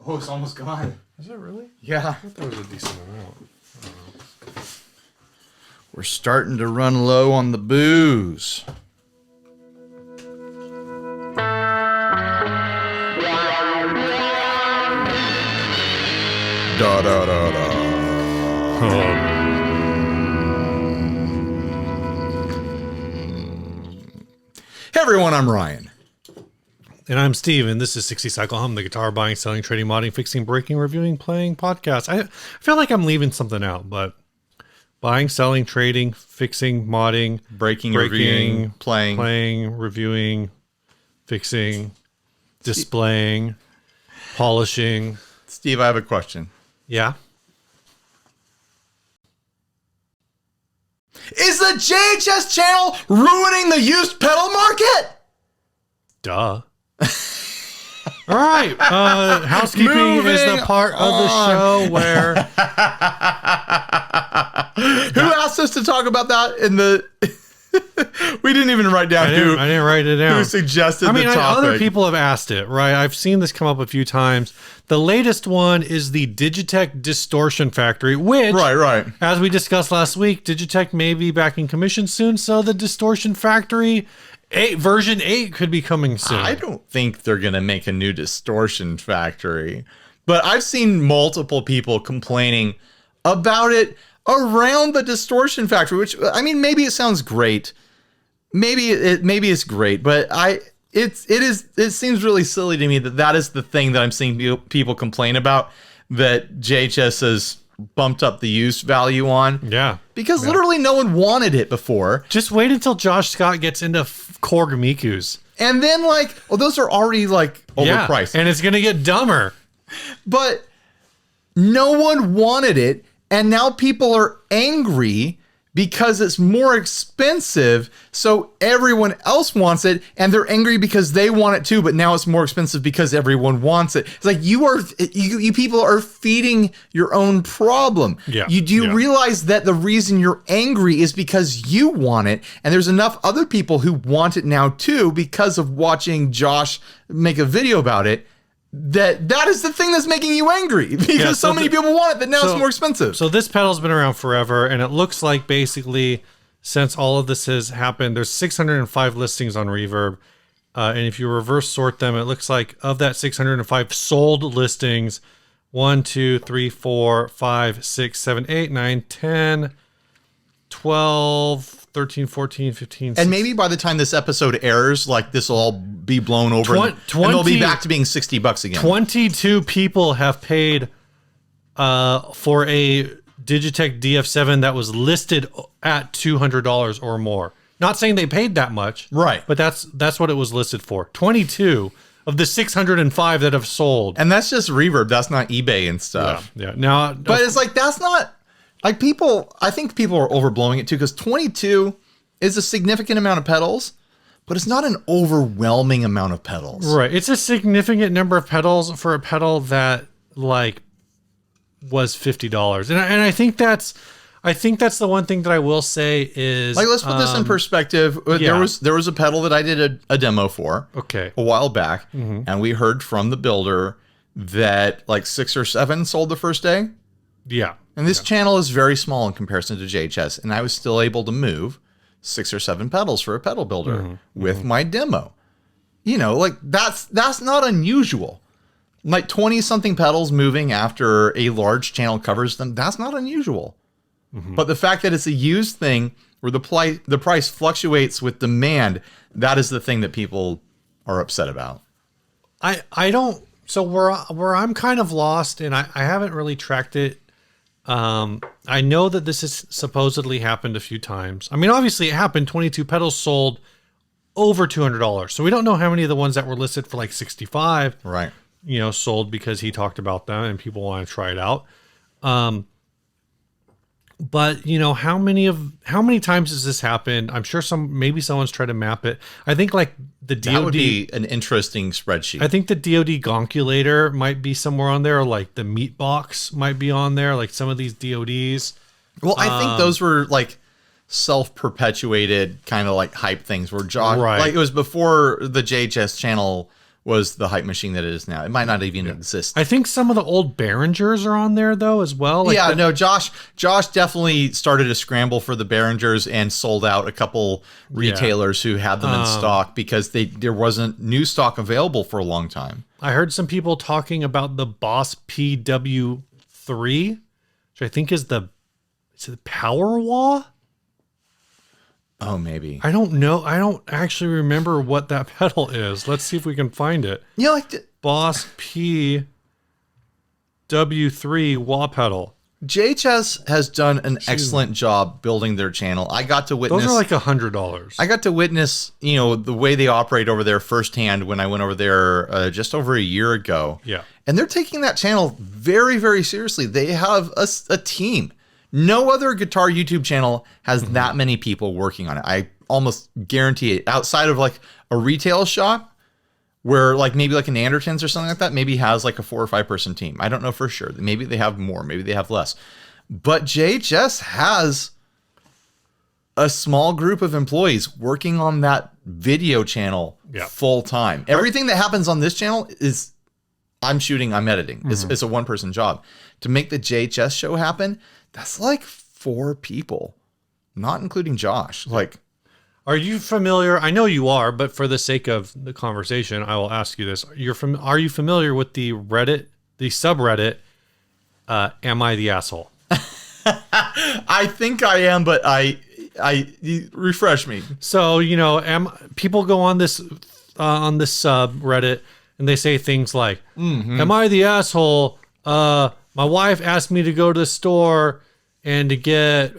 Oh, it's almost gone. Is it really? Yeah. I thought there was a decent amount. We're starting to run low on the booze. Da da da da. Hey everyone, I'm Ryan. And I'm Steve, and this is 60 Cycle Hum, the guitar buying, selling, trading, modding, fixing, breaking, reviewing, playing podcast. I feel like I'm leaving something out, but buying, selling, trading, fixing, modding, Breaking, reviewing, playing, reviewing, fixing, displaying, polishing. Steve, I have a question. Yeah. Is the JHS channel ruining the used pedal market? Duh. All right. Housekeeping is the part of the show where... Who asked us to talk about that in the... We didn't even write down I didn't write it down. Who suggested the topic. Other people have asked it, right? I've seen this come up a few times. The latest one is the Digitech Distortion Factory, which, right. as we discussed last week, Digitech may be back in commission soon, so the Distortion Factory version 8 could be coming soon. I don't think they're going to make a new Distortion Factory, but I've seen multiple people complaining about it around the Distortion Factory, which, I mean, maybe it sounds great. Maybe it's great, but it seems really silly to me that is the thing that I'm seeing people complain about, that JHS has bumped up the used value on. Yeah. Because literally no one wanted it before. Just wait until Josh Scott gets into Korg Mikus. And then those are already overpriced. Yeah, and it's going to get dumber. But no one wanted it. And now people are angry because it's more expensive. So everyone else wants it, and they're angry because they want it too. But now it's more expensive because everyone wants it. It's like you people are feeding your own problem. Yeah. Do you realize that the reason you're angry is because you want it, and there's enough other people who want it now too because of watching Josh make a video about it. That is the thing that's making you angry, because so many people want it that now it's more expensive. So this pedal's been around forever, and it looks like basically since all of this has happened, there's 605 listings on Reverb. And if you reverse sort them, it looks like of that 605 sold listings, 1, 2, 3, 4, 5, 6, 7, 8, 9, 10, 12, 13, 14, 15, 16. And maybe by the time this episode airs, this will all be blown over and they'll be back to being $60 again. 22 people have paid for a Digitech DF7 that was listed at $200 or more. Not saying they paid that much. Right. But that's what it was listed for. 22 of the 605 that have sold. And that's just Reverb. That's not eBay and stuff. Yeah. Now, but it's that's not... I think people are overblowing it too, because 22 is a significant amount of pedals, but it's not an overwhelming amount of pedals. Right. It's a significant number of pedals for a pedal that was $50. And I think that's the one thing that I will say is, let's put this in perspective. There was a pedal that I did a demo for a while back, and we heard from the builder that 6 or 7 sold the first day. Yeah. And this channel is very small in comparison to JHS, and I was still able to move 6 or 7 pedals for a pedal builder with my demo. That's not unusual. 20-something pedals moving after a large channel covers them, that's not unusual. But the fact that it's a used thing where the price fluctuates with demand, that is the thing that people are upset about. I don't... So where I'm kind of lost, and I haven't really tracked it. I know that this has supposedly happened a few times. I mean, obviously it happened. 22 pedals sold over $200. So we don't know how many of the ones that were listed for 65, right, sold because he talked about them and people want to try it out. But how many times has this happened? I'm sure maybe someone's tried to map it. I think the DoD, that would be an interesting spreadsheet. I think the DoD Gonculator might be somewhere on there, or the Meat Box might be on there, some of these DoDs. Well, I think those were self-perpetuated kind of hype things where Josh, it was before the JHS channel was the hype machine that it is now. It might not even exist. I think some of the old Behringers are on there though as well. Like Josh definitely started a scramble for the Behringers and sold out a couple retailers who had them in stock because there wasn't new stock available for a long time. I heard some people talking about the Boss PW3, which I think is the Power Wah? Oh, maybe. I don't know. I don't actually remember what that pedal is. Let's see if we can find it. Yeah, like Boss PW3 wah pedal. JHS has done an excellent job building their channel. I got to witness. Those are like $100. I got to witness, the way they operate over there firsthand when I went over there just over a year ago. Yeah. And they're taking that channel very, very seriously. They have a team. No other guitar YouTube channel has that many people working on it. I almost guarantee it. Outside of like a retail shop where like maybe like an Andertons or something like that, maybe has like a 4 or 5 person team. I don't know for sure. Maybe they have more, maybe they have less. But JHS has a small group of employees working on that video channel full time. Everything that happens on this channel is I'm shooting, I'm editing. It's a one person job. To make the JHS show happen, that's like 4 people, not including Josh. Like, are you familiar? I know you are, but for the sake of the conversation, I will ask you this. Are you familiar with the subreddit, Am I the Asshole? I think I am, but you refresh me. So, people go on this subreddit and they say things like, am I the asshole? My wife asked me to go to the store and to get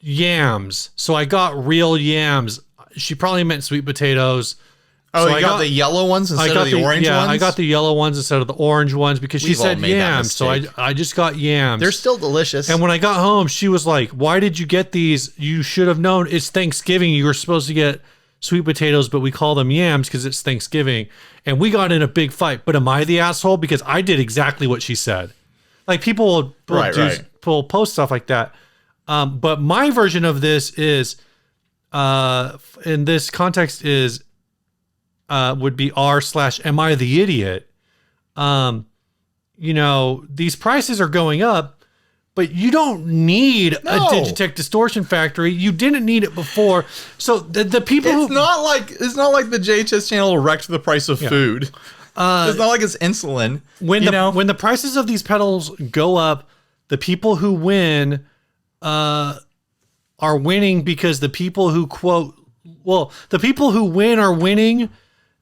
yams. So I got real yams. She probably meant sweet potatoes. Oh, so you got the yellow ones instead of the orange ones? Yeah, I got the yellow ones instead of the orange ones because she said yams. So I just got yams. They're still delicious. And when I got home, she was like, why did you get these? You should have known it's Thanksgiving. You were supposed to get sweet potatoes, but we call them yams because it's Thanksgiving. And we got in a big fight. But am I the asshole? Because I did exactly what she said. Like people will post stuff like that. But my version of this is, in this context is, would be r/am I the idiot? These prices are going up, but you don't need a Digitech distortion factory. You didn't need it before. So the people it's not like the JHS channel wrecked the price of food. It's not like it's insulin. When the prices of these pedals go up, the people who win are winning because the people who the people who win are winning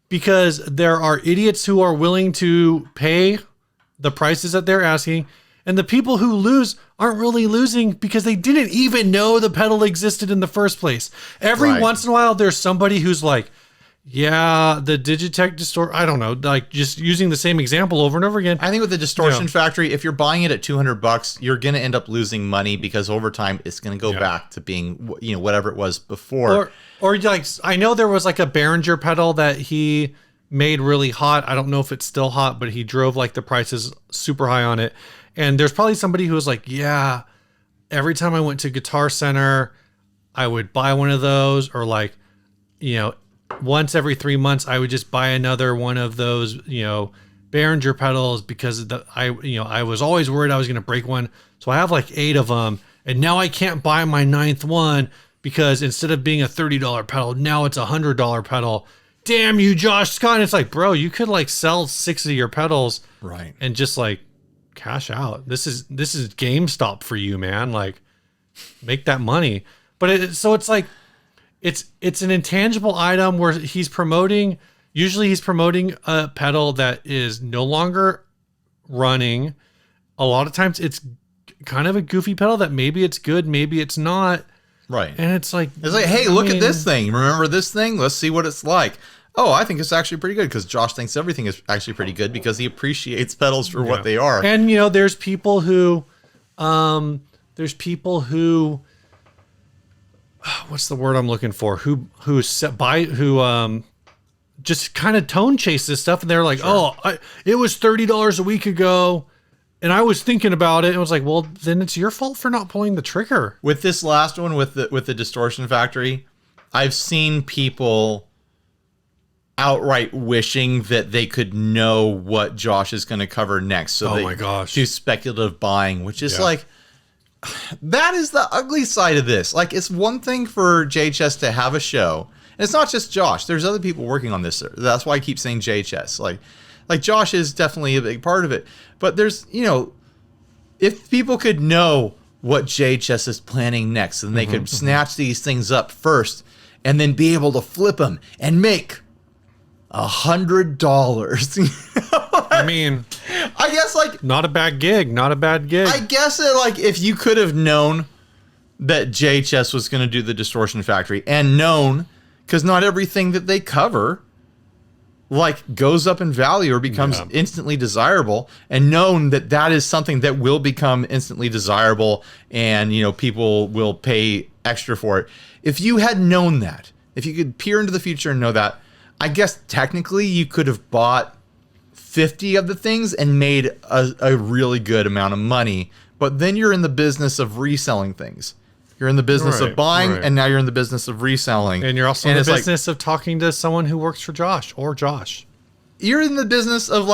because there are idiots who are willing to pay the prices that they're asking. And the people who lose aren't really losing because they didn't even know the pedal existed in the first place. Every once in a while, there's somebody who's like, yeah, the Digitech distortion, I don't know, like just using the same example over and over again. I think with the distortion factory, if you're buying it at $200, you're going to end up losing money because over time it's going to go back to being, whatever it was before. Or like, I know there was like a Behringer pedal that he made really hot. I don't know if it's still hot, but he drove like the prices super high on it. And there's probably somebody who was like, yeah, every time I went to Guitar Center, I would buy one of those, or like, once every 3 months, I would just buy another one of those, Behringer pedals because I was always worried I was going to break one. So I have like 8 of them. And now I can't buy my 9th one because instead of being a $30 pedal, now it's a $100 pedal. Damn you, Josh Scott. And it's like, bro, you could like sell 6 of your pedals and just like cash out. This is GameStop for you, man. Like make that money. But so it's like, it's an intangible item where usually he's promoting a pedal that is no longer running. A lot of times it's kind of a goofy pedal that maybe it's good, maybe it's not. Right. And it's like, hey, look at this thing. Remember this thing? Let's see what it's like. Oh, I think it's actually pretty good because Josh thinks everything is actually pretty good because he appreciates pedals for what they are. And, there's people who, what's the word I'm looking for? Who just kind of tone chase this stuff, and they're like, it was $30 a week ago, and I was thinking about it, and I was like, well, then it's your fault for not pulling the trigger. With this last one, with the distortion factory, I've seen people. outright wishing that they could know what Josh is going to cover next. So oh my gosh. do speculative buying, which is Yeah. like, that is the ugly side of this. Like, it's one thing for JHS to have a show. And it's not just Josh. There's other people working on this. That's why I keep saying JHS. Like Josh is definitely a big part of it. But there's, if people could know what JHS is planning next, and they could snatch these things up first and then be able to flip them and make $100. I mean, I guess not a bad gig. Not a bad gig. I guess that if you could have known that JHS was going to do the Distortion Factory and known, because not everything that they cover goes up in value or becomes instantly desirable, and known that that is something that will become instantly desirable and people will pay extra for it. If you had known that, if you could peer into the future and know that, I guess technically you could have bought 50 of the things and made a really good amount of money. But then you're in the business of reselling things. You're in the business of buying, and now you're in the business of reselling. And you're also in the business of talking to someone who works for Josh or Josh. You're in the business of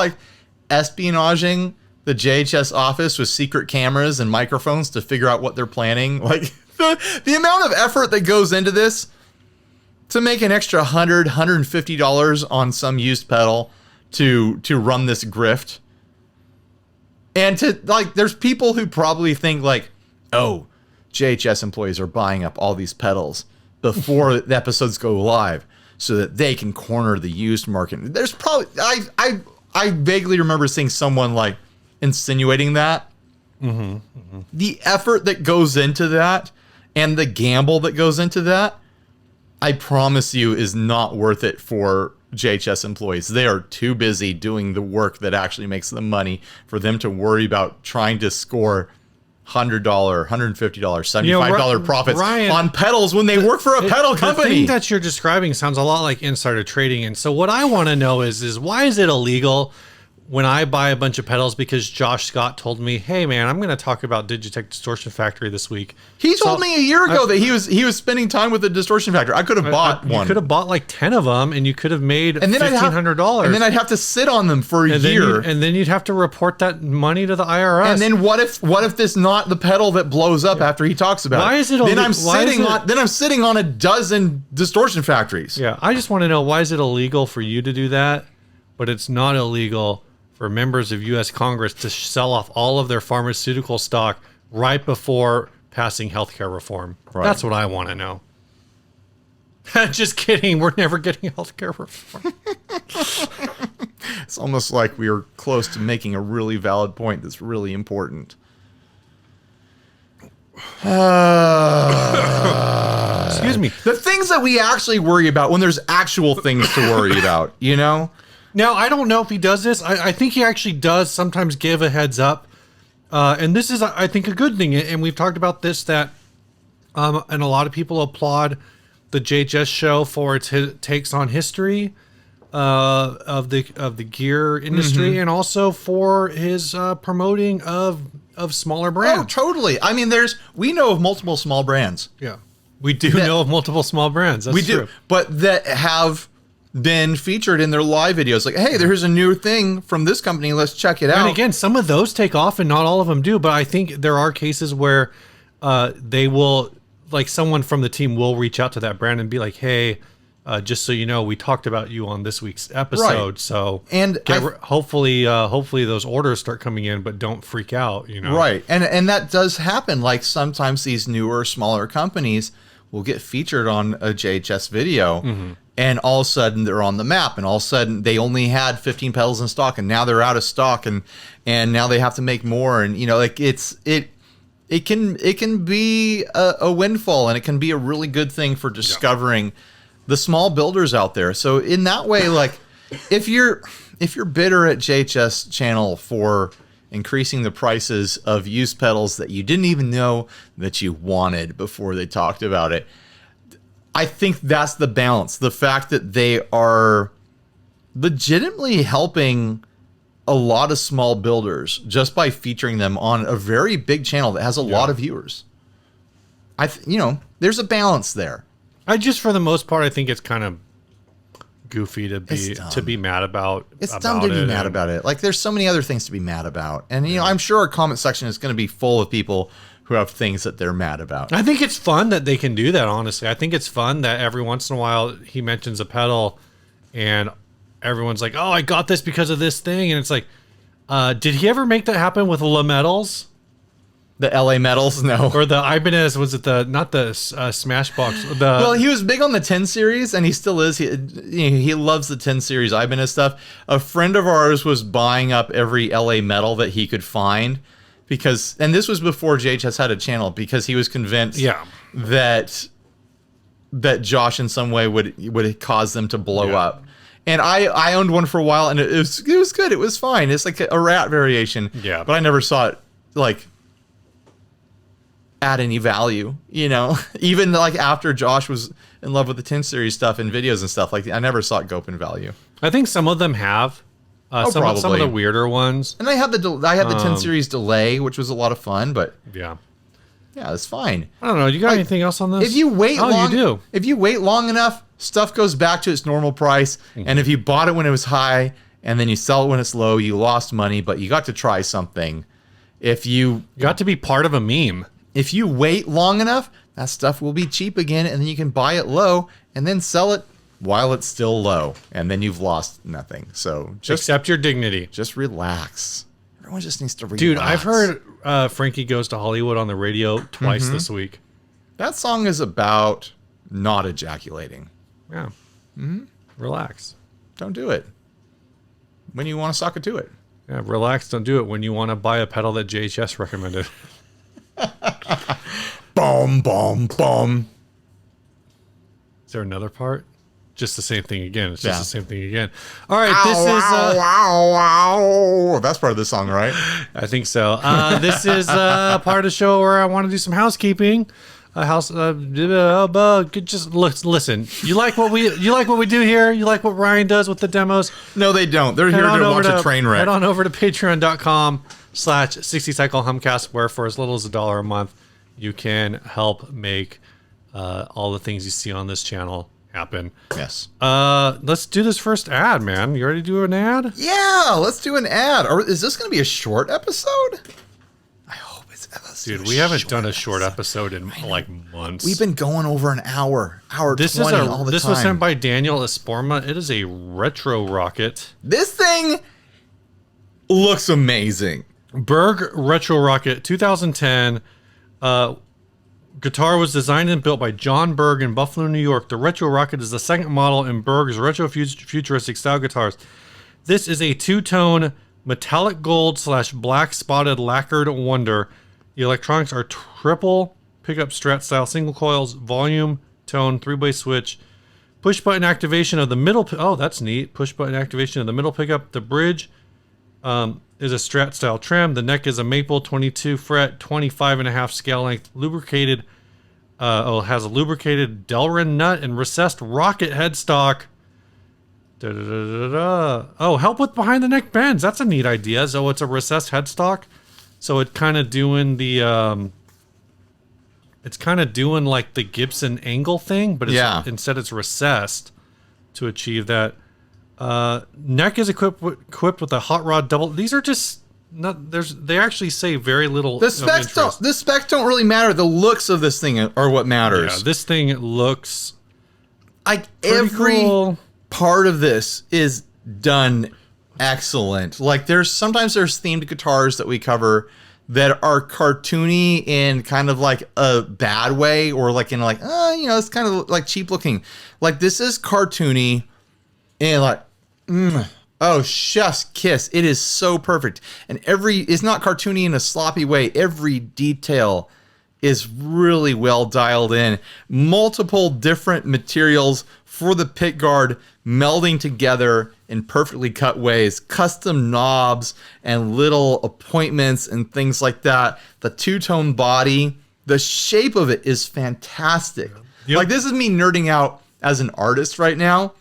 espionaging the JHS office with secret cameras and microphones to figure out what they're planning. The amount of effort that goes into this to make an extra $150 on some used pedal to run this grift. And there's people who probably think oh, JHS employees are buying up all these pedals before the episodes go live so that they can corner the used market. There's probably, I vaguely remember seeing someone insinuating that. The effort that goes into that and the gamble that goes into that, I promise you, is not worth it for JHS employees. They are too busy doing the work that actually makes them money for them to worry about trying to score $100, $150, $75 profits on pedals when they work for a pedal company. The thing that you're describing sounds a lot like insider trading. And so what I want to know is why is it illegal when I buy a bunch of pedals because Josh Scott told me, hey man, I'm going to talk about Digitech Distortion Factory this week. He told me a year ago that he was spending time with the Distortion Factory. I could have bought one. You could have bought 10 of them and you could have made $1,500. And then I'd have to sit on them for a year. And then you'd have to report that money to the IRS. And then what if this not the pedal that blows up after he talks about it? Why is it illegal? Then I'm sitting on a dozen Distortion Factories. Yeah, I just want to know, why is it illegal for you to do that, but it's not illegal for members of U.S. Congress to sell off all of their pharmaceutical stock right before passing healthcare reform? Right. That's what I want to know. Just kidding. We're never getting healthcare reform. It's almost like we are close to making a really valid point that's really important. Excuse me. The things that we actually worry about when there's actual things to worry about, Now, I don't know if he does this. I think he actually does sometimes give a heads up. And this is, I think, a good thing. And we've talked about this, that and a lot of people applaud the JHS show for its takes on history of the gear industry, and also for his promoting of smaller brands. Oh, totally. I mean, we know of multiple small brands. Yeah. We do know of multiple small brands. That's true. But that have been featured in their live videos. Hey, there's a new thing from this company. Let's check it out. And again, some of those take off and not all of them do. But I think there are cases where they will, someone from the team will reach out to that brand and be like, hey, just so you know, we talked about you on this week's episode. Right. So hopefully those orders start coming in, but don't freak out, Right. And that does happen. Sometimes these newer, smaller companies will get featured on a JHS video. And all of a sudden they're on the map, and all of a sudden they only had 15 pedals in stock, and now they're out of stock, and now they have to make more. And it can be a windfall, and it can be a really good thing for discovering the small builders out there. So in that way, if you're bitter at JHS channel for increasing the prices of used pedals that you didn't even know that you wanted before they talked about it, I think that's the balance. The fact that they are legitimately helping a lot of small builders just by featuring them on a very big channel that has a lot of viewers. There's a balance there. For the most part, I think it's kind of goofy to dumb. be mad about. It's dumb to be mad about it. Like, there's so many other things to be mad about. And, you know, I'm sure our comment section is going to be full of people who have things that they're mad about. I think it's fun that they can do that, honestly. I think it's fun that every once in a while he mentions a pedal and everyone's like, oh, I got this because of this thing. And it's like, did he ever make that happen with La Metals? The LA Metals? No. Or the Ibanez, was it not the Smashbox? Well, he was big on the 10 series, and he still is. He loves the 10 series Ibanez stuff. A friend of ours was buying up every LA Metal that he could find because, and this was before JHS had a channel, because he was convinced that Josh in some way would cause them to blow up. And I owned one for a while, and it was good. It was fine. It's like a rat variation. Yeah. But I never saw it like add any value, you know. Even like after Josh was in love with the 10 series stuff and videos and stuff, like I never saw it go up in value. I think some of them have. Some of the weirder ones. And I had the 10 series delay, which was a lot of fun, but yeah, it's fine. I don't know. You got anything else on this? If you wait long, you do. If you wait long enough, stuff goes back to its normal price. And if you bought it when it was high and then you sell it when it's low, you lost money, but you got to try something. If you got to be part of a meme. If you wait long enough, that stuff will be cheap again, and then you can buy it low and then sell it while it's still low, and then you've lost nothing. So just accept your dignity. Just relax. Everyone just needs to relax. Dude, I've heard Frankie Goes to Hollywood on the radio twice this week. That song is about not ejaculating. Yeah. Relax. Don't do it when you want to suck it to it. Yeah, relax. Don't do it when you want to buy a pedal that JHS recommended. Boom, boom, boom. Is there another part? Just the same thing again. It's just the same thing again. All right, That's part of the song, right? I think so. This is part of the show where I want to do some housekeeping. Just listen. You like what we do here? You like what Ryan does with the demos? No, they don't. They're here to watch a train wreck. Head on over to patreon.com/60cycle humcast, where for as little as $1 a month, you can help make all the things you see on this channel happen. Yes. Let's do this first ad, man. You ready to do an ad? Yeah, let's do an ad. Or is this going to be a short episode? I hope it's. Dude, we haven't done a short episode in like months. We've been going over an hour 20 all the time. This was sent by Daniel Esporma. It is a retro rocket. This thing looks amazing. Berg Retro Rocket 2010. Guitar was designed and built by John Berg in Buffalo, New York. The Retro Rocket is the second model in Berg's retro futuristic style guitars. This is a two-tone metallic gold / black spotted lacquered wonder. The electronics are triple pickup Strat style single coils, volume, tone, 3-way switch, push button activation of the middle. Oh, that's neat. Push button activation of the middle pickup. The bridge is a Strat style trim. The neck is a maple 22 fret, 25.5 scale length, lubricated. Has a lubricated Delrin nut and recessed rocket headstock. Oh, help with behind the neck bends. That's a neat idea. So it's a recessed headstock. So it's kind of doing the it's kind of doing like the Gibson angle thing, but instead it's recessed to achieve that. Neck is equipped with a hot rod double. These are just not. They actually say very little. The specs don't really matter. The looks of this thing are what matters. Yeah, this thing looks like every part of this is done excellent. Like sometimes there's themed guitars that we cover that are cartoony in kind of like a bad way, or like in like it's kind of like cheap looking. Like this is cartoony and like chef's kiss. It is so perfect. And it's not cartoony in a sloppy way. Every detail is really well dialed in. Multiple different materials for the pick guard melding together in perfectly cut ways. Custom knobs and little appointments and things like that. The two-tone body, the shape of it is fantastic. Yep. Like this is me nerding out as an artist right now.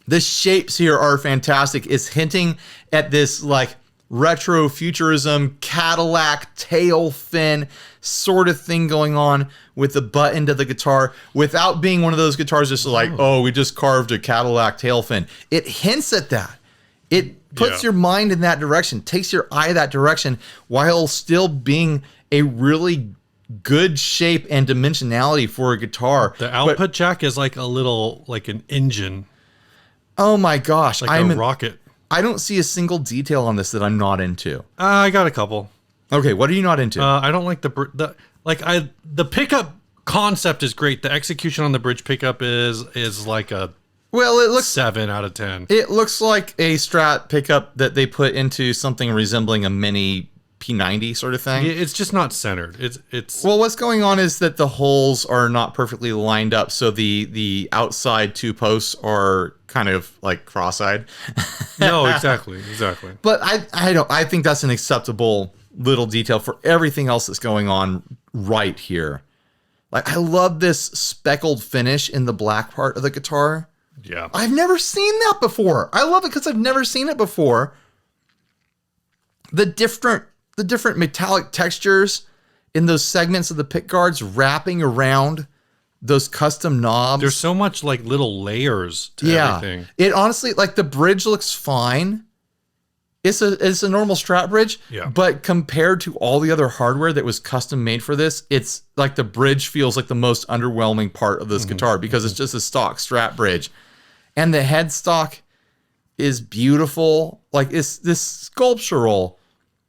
The shapes here are fantastic. It's hinting at this like retro futurism, Cadillac tail fin sort of thing going on with the butt end of the guitar without being one of those guitars just like, oh, we just carved a Cadillac tail fin. It hints at that. It puts your mind in that direction, takes your eye that direction while still being a really good shape and dimensionality for a guitar. The output jack is like a little, like an engine. Oh my gosh. Like a rocket. I don't see a single detail on this that I'm not into. I got a couple. Okay, what are you not into? I don't like the pickup concept is great. The execution on the bridge pickup is like a it looks 7 out of 10. It looks like a Strat pickup that they put into something resembling a mini P90 sort of thing. It's just not centered. It's well, what's going on is that the holes are not perfectly lined up, so the outside two posts are kind of like cross-eyed. No, exactly. But I think that's an acceptable little detail for everything else that's going on right here. Like, I love this speckled finish in the black part of the guitar. Yeah. I've never seen that before. I love it because I've never seen it before. The different metallic textures in those segments of the pick guards wrapping around those custom knobs. There's so much like little layers to everything. It honestly, like, the bridge looks fine. It's a normal Strat bridge, but compared to all the other hardware that was custom made for this, it's like the bridge feels like the most underwhelming part of this guitar because it's just a stock Strat bridge. And the headstock is beautiful. Like, it's this sculptural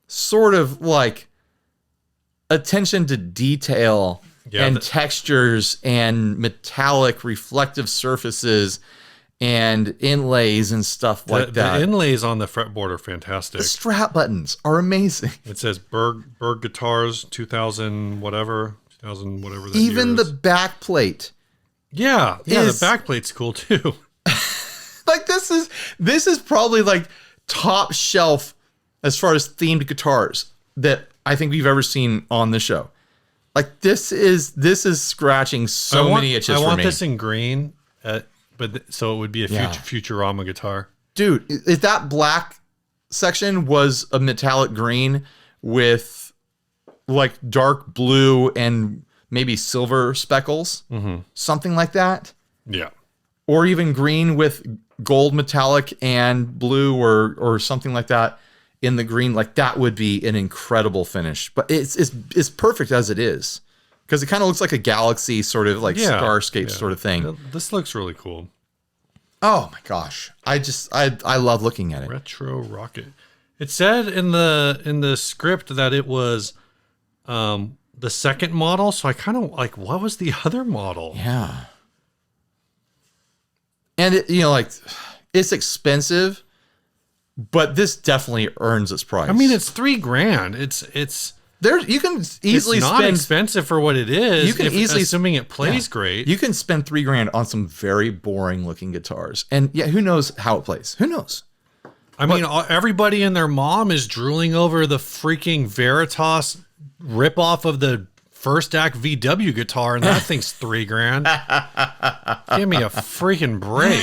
sort of like attention to detail and textures and metallic reflective surfaces and inlays and stuff like that. The inlays on the fretboard are fantastic. The Strat buttons are amazing. It says Berg Guitars 2000 whatever that Even year the is. back plate. Yeah, the back plate's cool too. Like, this is probably like top shelf as far as themed guitars that I think we've ever seen on the show. Like, this is scratching many itches for me. I want this in green, so it would be a Futurama guitar. Dude, if that black section was a metallic green with like dark blue and maybe silver speckles, something like that. Yeah. Or even green with gold metallic and blue or something like that in the green, like, that would be an incredible finish. But it's perfect as it is because it kind of looks like a galaxy sort of like starscape sort of thing. This looks really cool. Oh my gosh. I love looking at it. Retro rocket. It said in the script that it was the second model, so I kind of like, what was the other model? Yeah. And it's expensive, but this definitely earns its price. I mean, it's $3,000. It's there. You can easily it's not expensive for what it is. You can easily, assuming it plays great. You can spend $3,000 on some very boring looking guitars, and who knows how it plays? Who knows? I mean, everybody and their mom is drooling over the freaking Veritas ripoff of the First Act VW guitar, and that thing's $3,000. Give me a freaking break.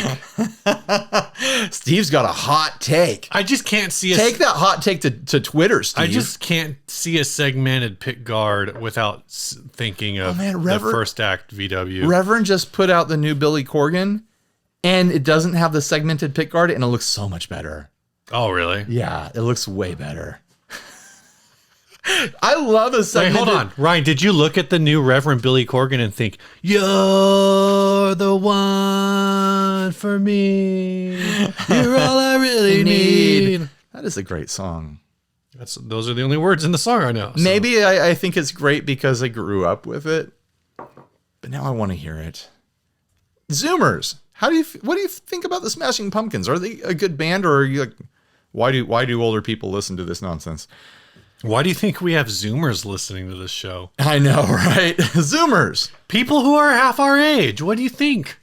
Steve's got a hot take. I just can't see take that hot take to Twitter, Steve. I just can't see a segmented pick guard without thinking of the First Act VW. Reverend just put out the new Billy Corgan, and it doesn't have the segmented pick guard, and it looks so much better. Oh, really? Yeah, it looks way better. I love a segmented... Wait, hold on. Ryan, did you look at the new Reverend Billy Corgan and think, you're the one for me. You're all I really need. That is a great song. Those are the only words in the song I know. So. Maybe I think it's great because I grew up with it, but now I want to hear it. Zoomers, what do you think about the Smashing Pumpkins? Are they a good band, or are you like, why do older people listen to this nonsense? Why do you think we have Zoomers listening to this show? I know, right? Zoomers. People who are half our age. What do you think?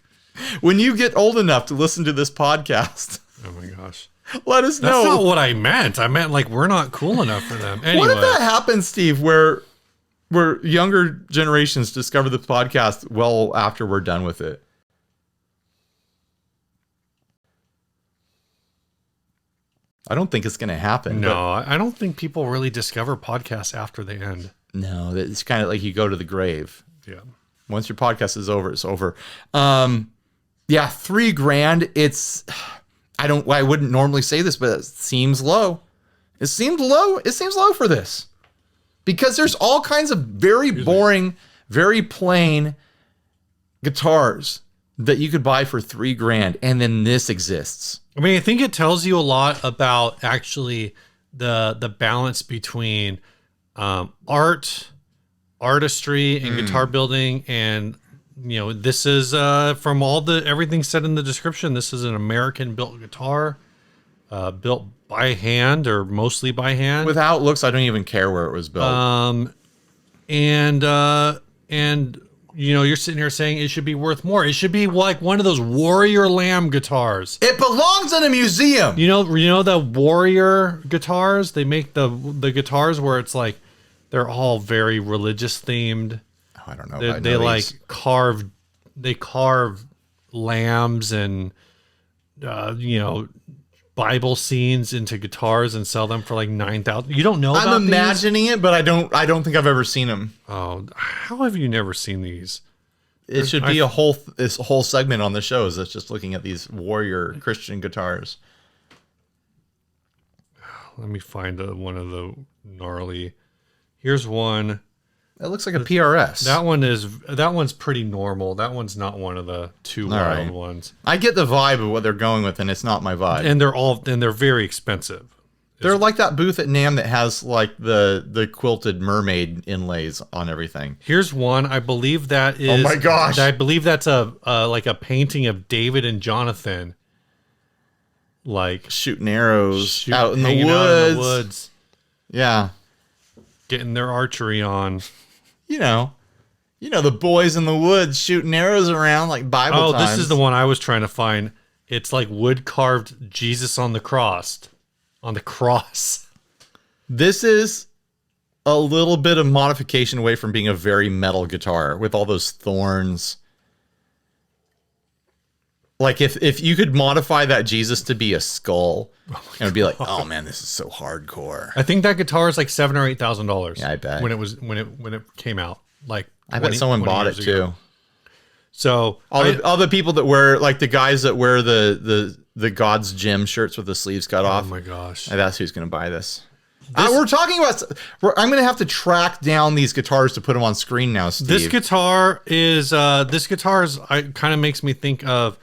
When you get old enough to listen to this podcast. Oh my gosh. Let us know. That's not what I meant. I meant like we're not cool enough for them. Anyway. What if that happens, Steve, where younger generations discover the podcast well after we're done with it? I don't think it's going to happen. No, I don't think people really discover podcasts after they end. No, it's kind of like you go to the grave. Yeah. Once your podcast is over, it's over. Yeah, $3,000. It's, I wouldn't normally say this, but it seems low. It seems low. It seems low for this because there's all kinds of very boring, very plain guitars that you could buy for $3,000, and then this exists. I mean, I think it tells you a lot about actually the balance between artistry and guitar building. And this is from everything said in the description, this is an American built guitar, built by hand or mostly by hand. With how it looks, I don't even care where it was built. And you're sitting here saying it should be worth more. It should be like one of those Warrior Lamb guitars. It belongs in a museum. You know the Warrior guitars? They make the guitars where it's like they're all very religious themed. Oh, I don't know. They like carve lambs and Bible scenes into guitars and sell them for like $9,000. You don't know about I'm imagining it, but I don't think I've ever seen them. Oh, how have you never seen these? It should be a whole segment on the show that's just looking at these warrior Christian guitars. Let me find one of the gnarly. Here's one. It looks like a PRS. That one's pretty normal. That one's not one of the two wild ones. I get the vibe of what they're going with, and it's not my vibe. And they're very expensive. They're like that booth at NAMM that has like the quilted mermaid inlays on everything. Here's one. I believe that is. Oh my gosh! I believe that's like a painting of David and Jonathan, like shooting arrows out in the woods. Yeah, getting their archery on. You know, the boys in the woods shooting arrows around like Bible times. This is the one I was trying to find. It's like wood carved Jesus on the cross. This is a little bit of modification away from being a very metal guitar with all those thorns. Like if you could modify that Jesus to be a skull, and it'd be like, oh man, this is so hardcore. I think that guitar is like $7,000 or $8,000. Yeah, I bet when it came out. Like I bet someone bought it too. So all the people that wear, like the guys that wear the God's Gym shirts with the sleeves cut off. Oh my gosh, that's who's going to buy this. We're talking about. I'm going to have to track down these guitars to put them on screen now, Steve. This guitar is kind of makes me think of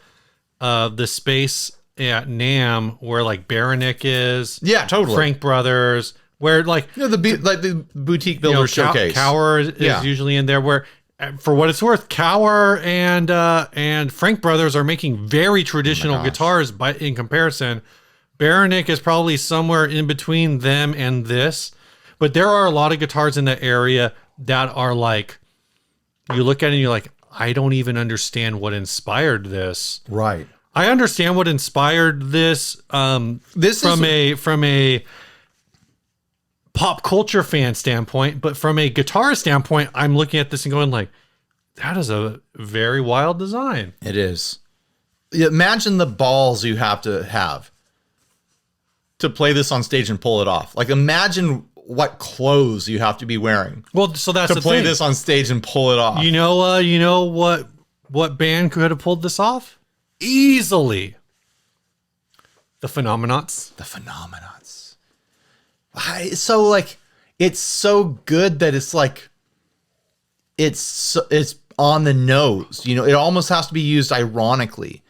the space at NAMM where like Baranek is. Yeah, totally. Frank Brothers, where like the boutique builder showcase. Cower is usually in there. Where, for what it's worth, Cower and Frank Brothers are making very traditional guitars, but in comparison, Baranek is probably somewhere in between them and this. But there are a lot of guitars in the area that are like, you look at it and you're like, I don't even understand what inspired this. Right. I understand what inspired this. From a pop culture fan standpoint, but from a guitarist standpoint, I'm looking at this and going like, that is a very wild design. It is. Imagine the balls you have to play this on stage and pull it off. Like imagine what clothes you have to be wearing. Well, so that's to play this on stage and pull it off. You know what band could have pulled this off? Easily. The Phenomenauts. The Phenomenauts. So like it's so good that it's like it's on the nose. It almost has to be used ironically.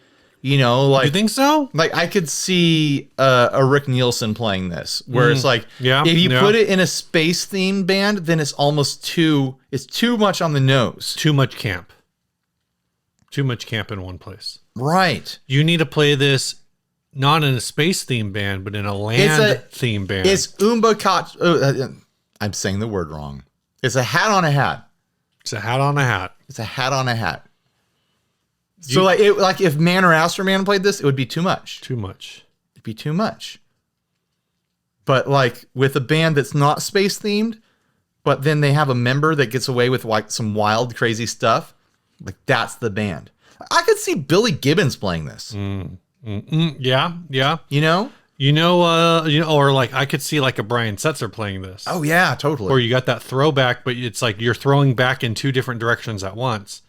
Like, you think so? Like I could see a Rick Nielsen playing this, where it's like, if you put it in a space themed band, then it's almost too much on the nose. Too much camp in one place. Right. You need to play this not in a space themed band, but in a land themed band. It's I'm saying the word wrong. It's a hat on a hat. It's a hat on a hat. It's a hat on a hat. So like if Man or Astro Man played this, it would be too much. Too much. It'd be too much. But like with a band that's not space themed, but then they have a member that gets away with like some wild, crazy stuff, like that's the band. I could see Billy Gibbons playing this. Yeah. Or like I could see like a Brian Setzer playing this. Oh yeah, totally. Or you got that throwback, but it's like you're throwing back in 2 different directions at once.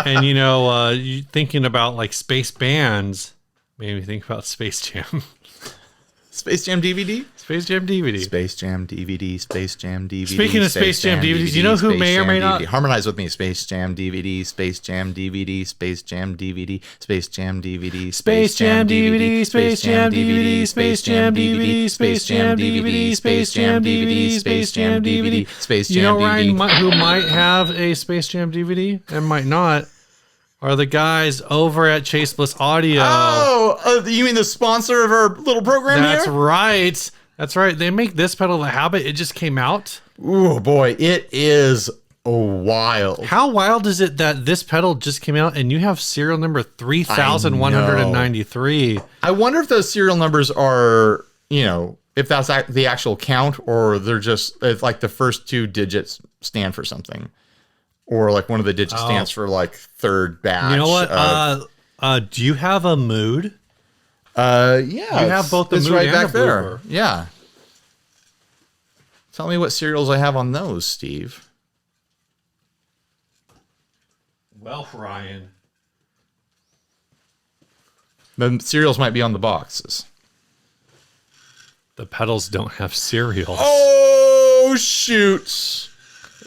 And you thinking about like space bands made me think about Space Jam. Space Jam DVD? Space Jam DVD. Space Jam DVD, Space Jam DVD. Speaking of Space Jam DVDs, you know who may or may not... Harmonize with me. Space Jam DVD, Space Jam DVD, Space Jam DVD, Space Jam DVD, Space Jam DVD, Space Jam DVD, Space Jam DVD, Space Jam DVD, Space Jam DVD, Space Jam DVD, Space Jam DVD. You know, Ryan, who might have a Space Jam DVD and might not are the guys over at Chase Bliss Audio. Oh, you mean the sponsor of our little program here? That's right. That's right. They make this pedal The Habit. It just came out. Oh, boy. It is wild. How wild is it that this pedal just came out and you have serial number 3,193? I wonder if those serial numbers are, if that's the actual count or they're just if like the first 2 digits stand for something. Or like one of the digits stands for like third batch. You know what? Do you have a mood? Yeah. You have both the mood right and back the there. blooper. Yeah. Tell me what serials I have on those, Steve. Well, Ryan. The serials might be on the boxes. The pedals don't have serials. Oh, shoot.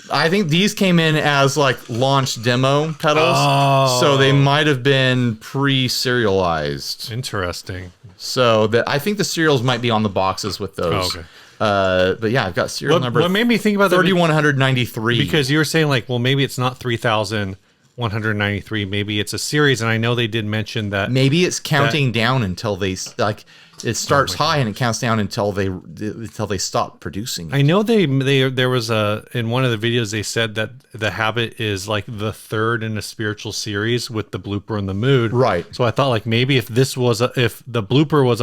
I think these came in as like launch demo pedals, so they might have been pre-serialized. Interesting. So I think the serials might be on the boxes with those. Okay. But yeah, I've got serial number. What made me think about that? 3,193. Because you were saying like, well, maybe it's not 3,193. Maybe it's a series, and I know they did mention that. Maybe it's counting down until they like. It starts high and it counts down until they stop producing. I know there was in one of the videos they said that The Habit is like the 3rd in a spiritual series with the blooper and the mood. Right. So I thought like maybe if the blooper was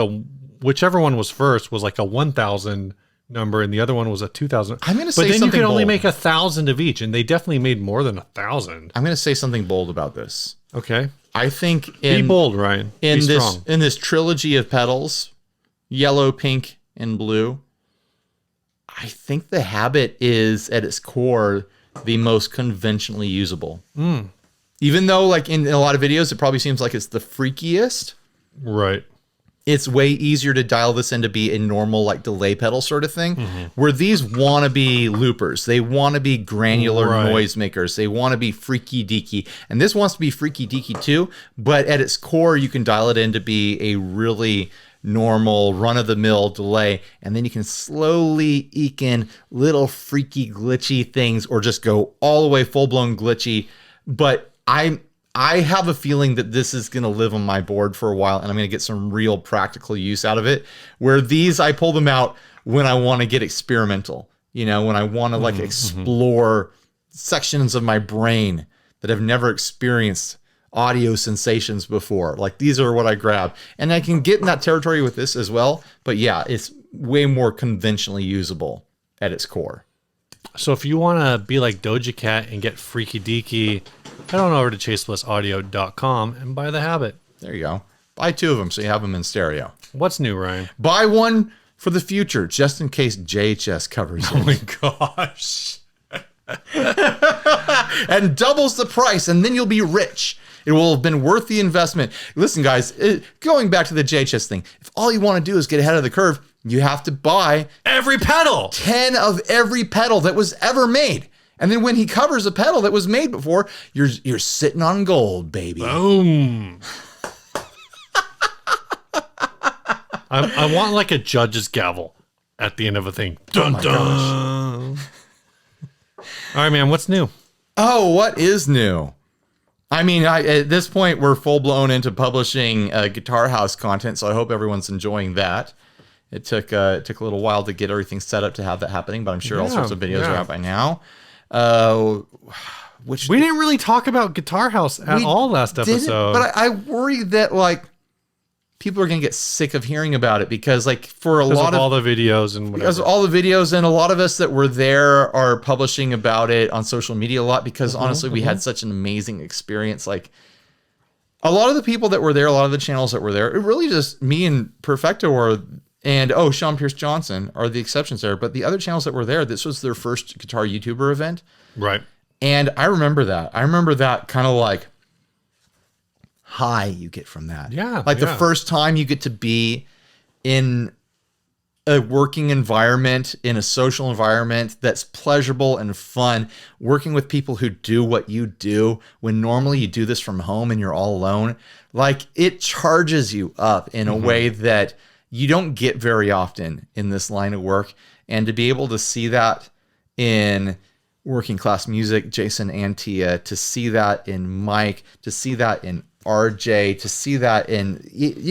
whichever one was first was like a 1,000 number and the other one was a 2,000. I'm going to say something. But then you could only bold. make 1,000 of each, and they definitely made more than 1,000. I'm going to say something bold about this. Okay. I think be bold, Ryan. Be strong. In this trilogy of pedals, yellow, pink, and blue, I think The Habit is at its core the most conventionally usable. Even though like in a lot of videos it probably seems like it's the freakiest. Right. It's way easier to dial this in to be a normal like delay pedal sort of thing, where these want to be loopers. They want to be granular noisemakers. They want to be freaky deaky. And this wants to be freaky deaky too, but at its core, you can dial it in to be a really normal run-of-the-mill delay, and then you can slowly eke in little freaky glitchy things or just go all the way full-blown glitchy. But I have a feeling that this is going to live on my board for a while, and I'm going to get some real practical use out of it, where these, I pull them out when I want to get experimental, when I want to like explore sections of my brain that have never experienced audio sensations before. Like these are what I grab, and I can get in that territory with this as well. But yeah, it's way more conventionally usable at its core. So if you want to be like Doja Cat and get freaky deaky, head on over to chaseblissaudio.com and buy The Habit. There you go. Buy 2 of them so you have them in stereo. What's new, Ryan? Buy one for the future, just in case JHS covers it. Oh my gosh. And doubles the price, and then you'll be rich. It will have been worth the investment. Listen, guys, going back to the JHS thing, if all you want to do is get ahead of the curve, you have to buy every pedal. 10 of every pedal that was ever made. And then when he covers a pedal that was made before, you're sitting on gold, baby. Boom. I want like a judge's gavel at the end of a thing. Dun, dun. All right, man, what's new? Oh, what is new? I mean, at this point, we're full-blown into publishing Guitar House content, so I hope everyone's enjoying that. It took a little while to get everything set up to have that happening, but I'm sure all sorts of videos are out by now. We didn't really talk about Guitar House at all last episode. But I worry that, like, people are going to get sick of hearing about it because, like, for a lot of all the videos and whatever. Because all the videos and a lot of us that were there are publishing about it on social media a lot because honestly, we had such an amazing experience. Like, a lot of the people that were there, a lot of the channels that were there, it really just me and Perfecto and Sean Pierce Johnson are the exceptions there. But the other channels that were there, this was their first guitar YouTuber event. Right. And I remember that. I remember that kind of like high you get from that. Yeah. Like the first time you get to be in a working environment, in a social environment that's pleasurable and fun, working with people who do what you do when normally you do this from home and you're all alone. Like it charges you up in a way that you don't get very often in this line of work. And to be able to see that in Working Class Music, Jason and Tia, to see that in Mike, to see that in RJ, to see that in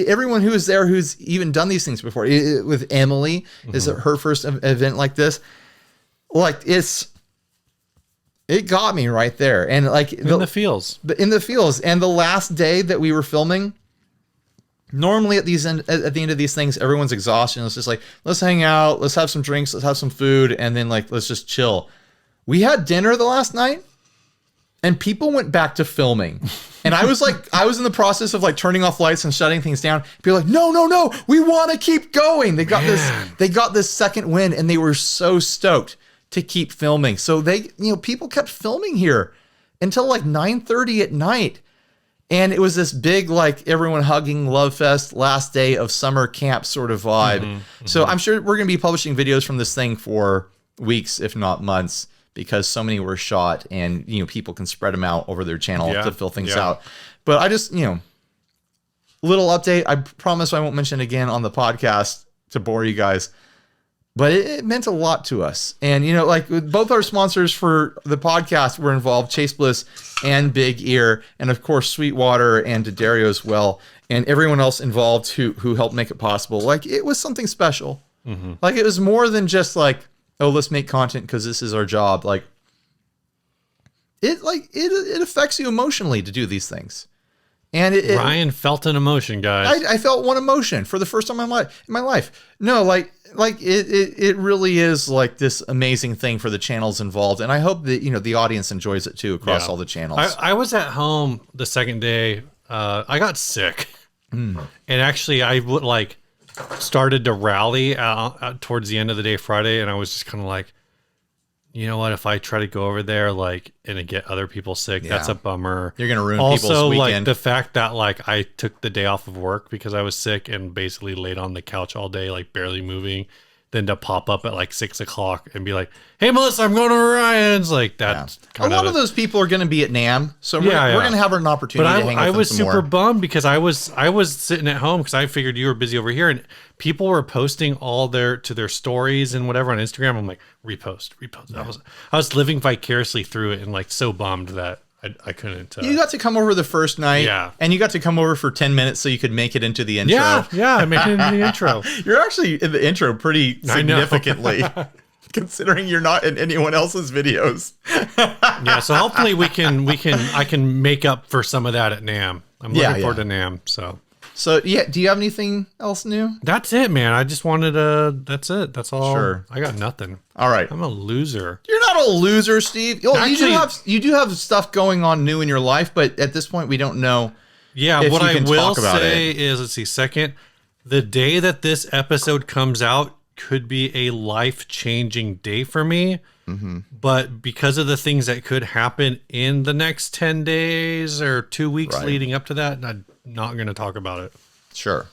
everyone who is there who's even done these things before. With Emily, is it her first event like this? Like it got me right there, and like in the feels. In the feels, and the last day that we were filming. Normally at the end of these things, everyone's exhausted. And it's just like, let's hang out, let's have some drinks, let's have some food, and then like let's just chill. We had dinner the last night, and people went back to filming. And I was in the process of like turning off lights and shutting things down. People were like, no, we want to keep going. They got this second win, and they were so stoked to keep filming. So people kept filming here until like 9:30 at night. And it was this big, like everyone hugging love fest last day of summer camp sort of vibe. So I'm sure we're going to be publishing videos from this thing for weeks, if not months, because so many were shot, and people can spread them out over their channel to fill things out. But I just little update. I promise I won't mention it again on the podcast to bore you guys, but it meant a lot to us. And like both our sponsors for the podcast were involved, Chase Bliss and Big Ear, and of course Sweetwater and D'Addario as well, and everyone else involved who helped make it possible. Like it was something special. Like it was more than just like, oh, let's make content because this is our job. Like it affects you emotionally to do these things. And Ryan felt an emotion, guys. I felt one emotion for the first time in my life. No, like it really is like this amazing thing for the channels involved. And I hope that, the audience enjoys it too across all the channels. I was at home the second day. I got sick. And actually I would started to rally towards the end of the day Friday, and I was just kind of like, you know what, if I try to go over there and get other people sick, that's a bummer. You're gonna ruin also, people's weekend. Like the fact that I took the day off of work because I was sick and basically laid on the couch all day, barely moving, then to pop up at 6 o'clock and be like, hey Melissa, I'm going to Ryan's, that's a lot of those people are going to be at NAMM, so we're going to have an opportunity to hang with them. I was some super more. bummed because I was sitting at home because I figured you were busy over here, and people were posting all their stories and whatever on Instagram. I'm like, repost. Yeah. I was living vicariously through it, and so bummed that I couldn't. You got to come over the first night, and you got to come over for 10 minutes so you could make it into the intro. Yeah, I made it into the intro. You're actually in the intro pretty significantly, considering you're not in anyone else's videos. Yeah, so hopefully I can make up for some of that at NAMM. I'm looking forward to NAMM. So yeah, do you have anything else new? That's it, man. I just wanted that's it. That's all. Sure. I got nothing. All right. I'm a loser. You're not a loser, Steve. Actually, you do have stuff going on new in your life, but at this point we don't know. Yeah, what I will say is, let's see, second, the day that this episode comes out could be a life-changing day for me. But because of the things that could happen in the next 10 days or 2 weeks leading up to that, I'm not going to talk about it. Sure.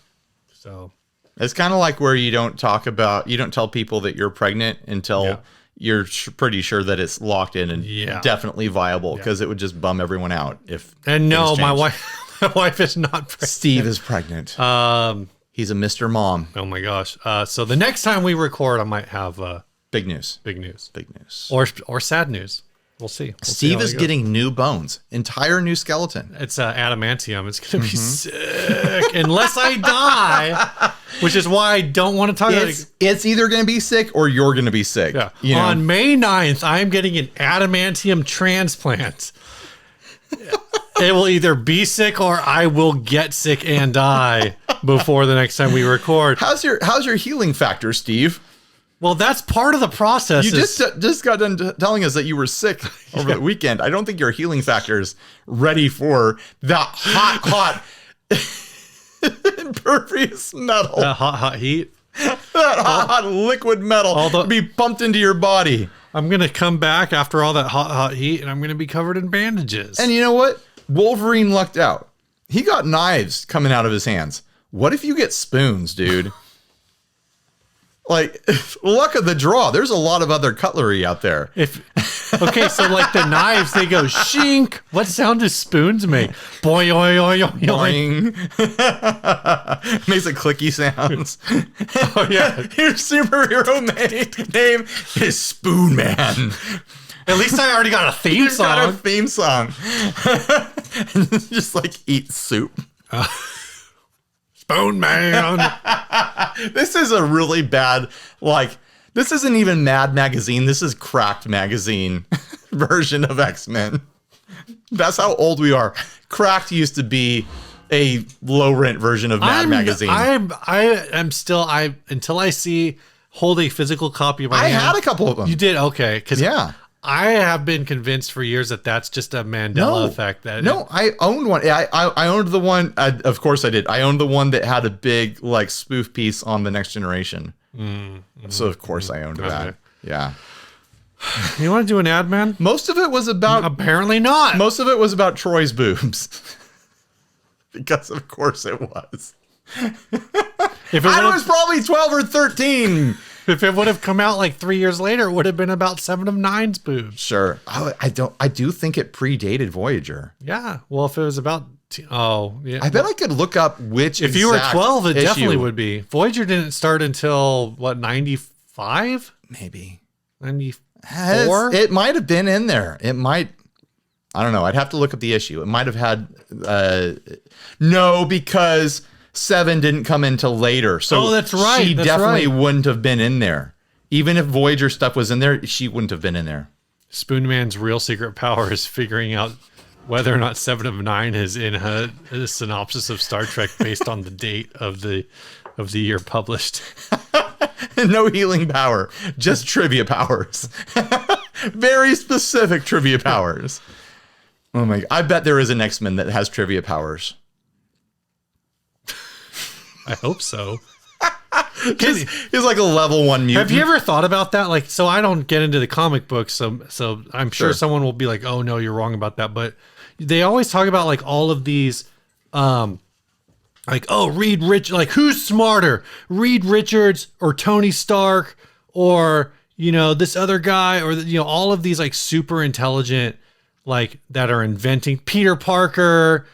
So it's kind of like where you don't tell people that you're pregnant until you're pretty sure that it's locked in and definitely viable, because it would just bum everyone out if. And no, my wife is not pregnant. Steve is pregnant. He's a Mr. Mom. Oh my gosh. So the next time we record, I might have big news. Or sad news. We'll see. Steve is getting new bones, entire new skeleton. It's adamantium. It's going to be sick unless I die, which is why I don't want to talk about it. It's either going to be sick or you're going to be sick. Yeah. On May 9th, I'm getting an adamantium transplant. It will either be sick or I will get sick and die before the next time we record. How's your healing factor, Steve? Well, that's part of the process. You just got done telling us that you were sick over the weekend. I don't think your healing factor is ready for that hot impervious metal. That hot heat. That hot liquid metal to be pumped into your body. I'm going to come back after all that hot heat, and I'm going to be covered in bandages. And you know what? Wolverine lucked out. He got knives coming out of his hands. What if you get spoons, dude? Like, luck of the draw. There's a lot of other cutlery out there. Okay, so like the knives, they go shink. What sound does spoons make? Boing, oing, oing, oing. Boing. Makes it clicky sounds. Oh, yeah. Your superhero name is Spoon Man. At least I already got a theme song. Got a theme song. Just like eat soup. Spoon Man. This is a really bad, like, this isn't even Mad Magazine. This is Cracked Magazine version of X-Men. That's how old we are. Cracked used to be a low rent version of Mad Magazine. I am still, until I hold a physical copy of my hand. I had a couple of them. You did? Okay. Because yeah. I have been convinced for years that that's just a Mandela effect. I owned one. I owned the one. Of course I did. I owned the one that had a big like spoof piece on the Next Generation. So of course I owned that. Yeah. You want to do an ad, man? Most of it was about. Apparently not. Most of it was about Troy's boobs. Because of course it was. I was probably 12 or 13. If it would have come out like 3 years later, it would have been about 7 of 9's boobs. Sure. I do think it predated Voyager. Yeah. Well, if it was about, yeah. I bet I could look up which. If you were 12, it definitely would be. Voyager didn't start until what, 95? Maybe 94. It might have been in there. It might. I don't know. I'd have to look up the issue. It might have had. No, because 7 didn't come until later. So that's right. She definitely wouldn't have been in there. Even if Voyager stuff was in there, she wouldn't have been in there. Spoon Man's real secret power is figuring out whether or not 7 of 9 is in a synopsis of Star Trek based on the date of the year published. No healing power, just trivia powers. Very specific trivia powers. Oh my God. I bet there is an X-Men that has trivia powers. I hope so. He's like a level 1 mutant. Have you ever thought about that? Like, so I don't get into the comic books, so I'm sure someone will be like, "Oh no, you're wrong about that." But they always talk about like all of these, like, oh, Reed Rich, like who's smarter, Reed Richards or Tony Stark, or this other guy, or all of these like super intelligent, like that are inventing Peter Parker,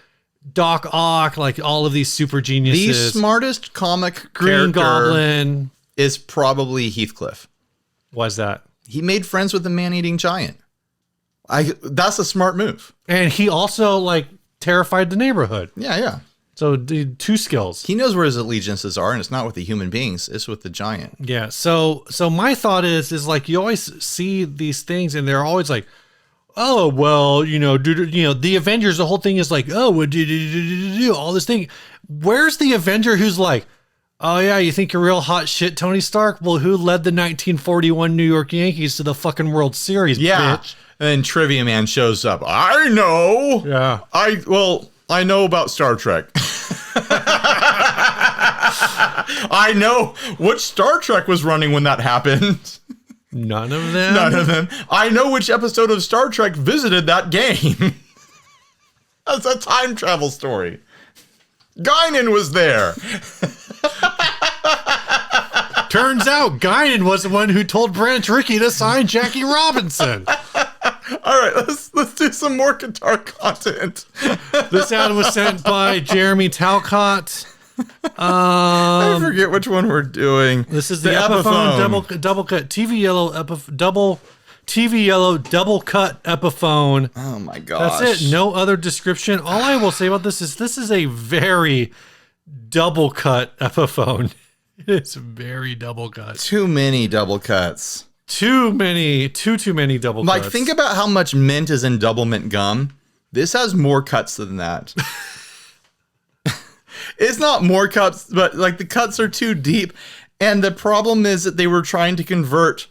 Doc Ock, like all of these super geniuses. The smartest comic Green Goblin is probably Heathcliff. Why's that? He made friends with the man-eating giant. That's a smart move. And he also like terrified the neighborhood. Yeah. So two skills. He knows where his allegiances are, and it's not with the human beings, it's with the giant. Yeah. So my thought is like you always see these things and they're always like, oh, well, the Avengers, the whole thing is like, oh, all this thing. Where's the Avenger who's like, oh, yeah, you think you're real hot shit, Tony Stark? Well, who led the 1941 New York Yankees to the fucking World Series, bitch? And then Trivia Man shows up. I know. Yeah. I know about Star Trek. I know which Star Trek was running when that happened. None of them? I know which episode of Star Trek visited that game. That's a time travel story. Guinan was there. Turns out Guinan was the one who told Branch Rickey to sign Jackie Robinson. All right, let's do some more guitar content. This ad was sent by Jeremy Talcott. I forget which one we're doing. This is the Epiphone double cut TV yellow double cut Epiphone. Oh my gosh. That's it. No other description. All I will say about this is a very double cut Epiphone. It's very double cut. Too many double cuts. Too many double cuts. Like, think about how much mint is in double mint gum. This has more cuts than that. It's not more cuts, but like the cuts are too deep. And the problem is that they were trying to convert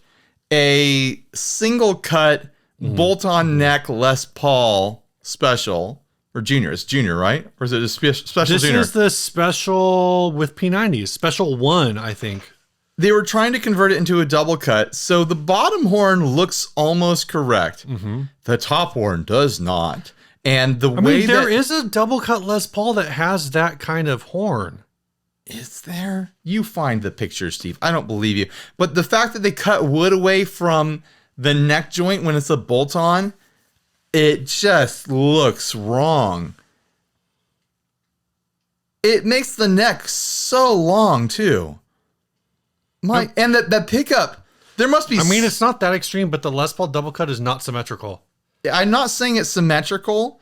a single cut bolt-on neck Les Paul special or junior. It's junior, right? Or is it a special junior? This is the special with P90s, special 1, I think. They were trying to convert it into a double cut, so the bottom horn looks almost correct. The top horn does not. And the way there is a double cut Les Paul that has that kind of horn. Is there? You find the picture, Steve. I don't believe you. But the fact that they cut wood away from the neck joint when it's a bolt-on, it just looks wrong. It makes the neck so long, too. And that pickup, there must be... I mean, it's not that extreme, but the Les Paul double cut is not symmetrical. I'm not saying it's symmetrical.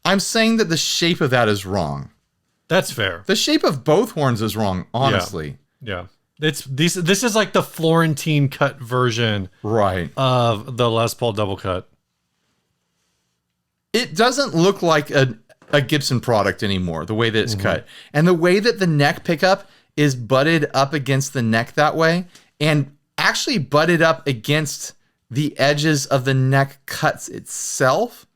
I'm saying that the shape of that is wrong. That's fair. The shape of both horns is wrong, honestly. Yeah. This is like the Florentine cut version of the Les Paul double cut. It doesn't look like a Gibson product anymore, the way that it's cut. And the way that the neck pickup is butted up against the neck that way, and actually butted up against the edges of the neck cuts itself,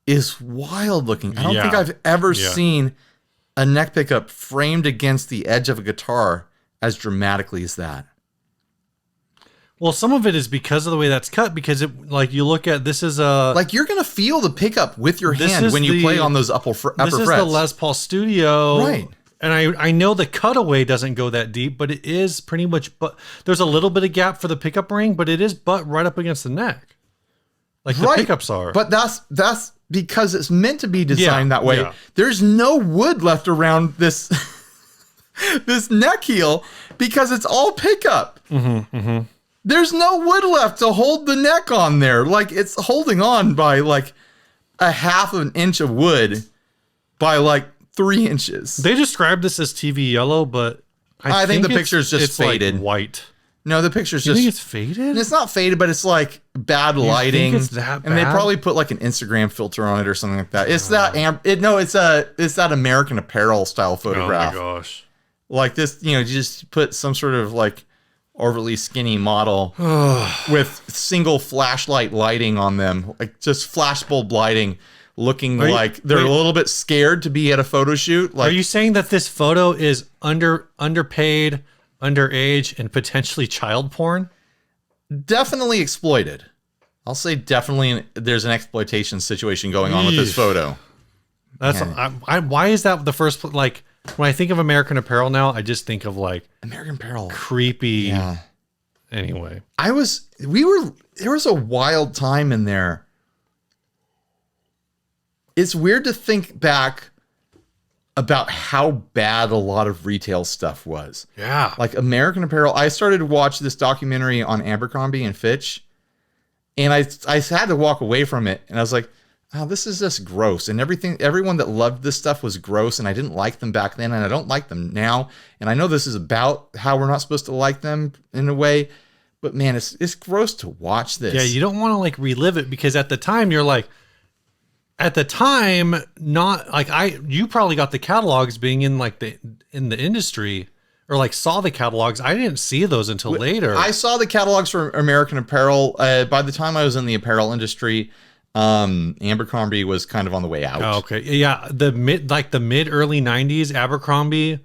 is wild looking. I don't think I've ever seen a neck pickup framed against the edge of a guitar as dramatically as that. Well, some of it is because of the way that's cut, because it, like, you look at, this is a... Like, you're going to feel the pickup with your hand when you play on those upper frets. This is the Les Paul Studio. Right. And I know the cutaway doesn't go that deep, but it is pretty much... But there's a little bit of gap for the pickup ring, but it is butt right up against the neck. Like the pickups are. But that's because it's meant to be designed that way. Yeah. There's no wood left around this this neck heel because it's all pickup. There's no wood left to hold the neck on there. Like, it's holding on by like a half of an inch of wood by like 3 inches. They describe this as TV yellow, but I think the picture's just faded. Like white. No, the picture's You just... think it's faded? It's not faded, but it's like bad lighting. Think it's that bad? And they probably put like an Instagram filter on it or something like that. It's it's that American Apparel style photograph. Oh my gosh. Like this, you just put some sort of like overly skinny model with single flashlight lighting on them, like just flashbulb lighting, looking like they're a little bit scared to be at a photo shoot. Like, are you saying that this photo is underpaid, underage, and potentially child porn? Definitely exploited. I'll say definitely there's an exploitation situation going on with this photo. That's why is that the first, like, when I think of American Apparel now, I just think of like American Apparel, creepy. Yeah. Anyway, there was a wild time in there. It's weird to think back about how bad a lot of retail stuff was. Yeah. Like American Apparel. I started to watch this documentary on Abercrombie and Fitch, and I had to walk away from it, and I was like, oh, this is just gross. And everyone that loved this stuff was gross, and I didn't like them back then, and I don't like them now. And I know this is about how we're not supposed to like them in a way, but man, it's gross to watch this. Yeah, you don't want to like relive it, because at the time you're like, not like you probably got the catalogs being in like in the industry, or like saw the catalogs. I didn't see those until later. I saw the catalogs for American Apparel. By the time I was in the apparel industry, Abercrombie was kind of on the way out. Oh, okay. Yeah. The mid early 90s Abercrombie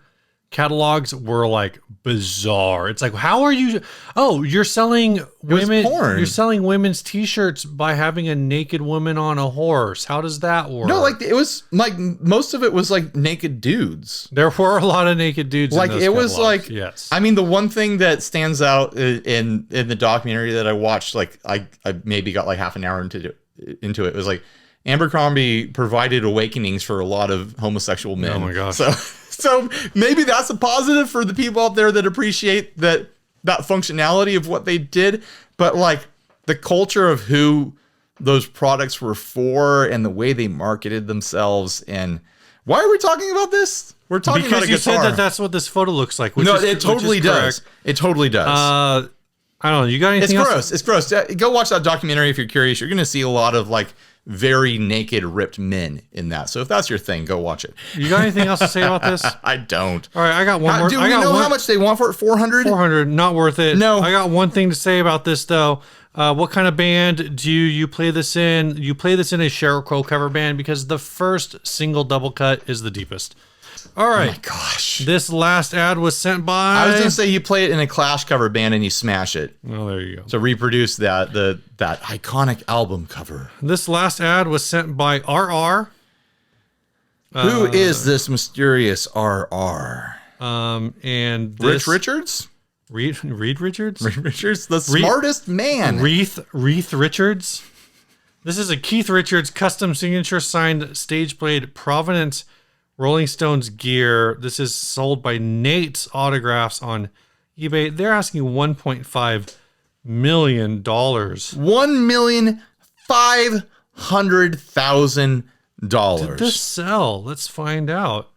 catalogs were like bizarre. It's like, how are you? Oh, you're selling women. You're selling women's t-shirts by having a naked woman on a horse. How does that work? No, like it was like most of it was like naked dudes. There were a lot of naked dudes. Like in those it was catalogs. like, yes. I mean, the one thing that stands out in the documentary that I watched, like I maybe got like half an hour into it was like Abercrombie provided awakenings for a lot of homosexual men. Oh my gosh. So maybe that's a positive for the people out there that appreciate that functionality of what they did. But like the culture of who those products were for and the way they marketed themselves. And why are we talking about this? We're talking about a guitar. Because you said that's what this photo looks like. It totally does. It totally does. I don't know. You got anything It's else? gross. It's gross. Go watch that documentary if you're curious. You're going to see a lot of like very naked, ripped men in that. So if that's your thing, go watch it. You got anything else to say about this? I don't. All right, I got one more. Do we know how much they want for it? 400? 400, not worth it. No. I got one thing to say about this though. What kind of band do you play this in? You play this in a Sheryl Crow cover band because the first single double cut is the deepest. All right. Oh my gosh. This last ad was sent by... I was going to say you play it in a Clash cover band and you smash it. Oh, there you go. To reproduce that iconic album cover. This last ad was sent by RR. Who is this mysterious RR? And this, Rich Richards? Reed Richards? Reed Richards, the smartest man. Reith Richards. This is a Keith Richards custom signature signed stage played Provenance Rolling Stones gear. This is sold by Nate's Autographs on eBay. They're asking $1.5 million. $1,500,000. Did this sell? Let's find out.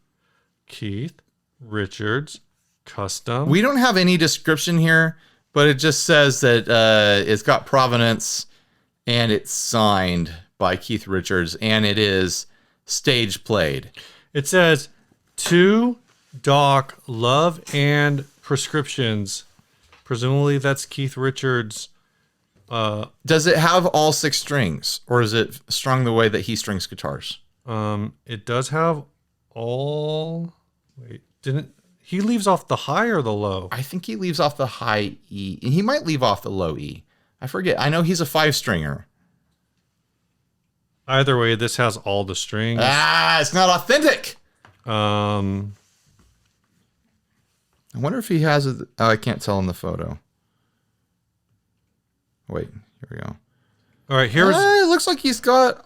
Keith Richards custom. We don't have any description here, but it just says that it's got provenance and it's signed by Keith Richards and it is stage played. It says to Doc Love and Prescriptions. Presumably that's Keith Richards. Does it have all 6 strings or is it strung the way that he strings guitars? It does have all. Wait, didn't he leaves off the high or the low? I think he leaves off the high E. And he might leave off the low E. I forget. I know he's a 5-stringer. Either way, this has all the strings. It's not authentic. I wonder if he has it. Oh, I can't tell in the photo. Wait, here we go. All right, here's. It looks like he's got.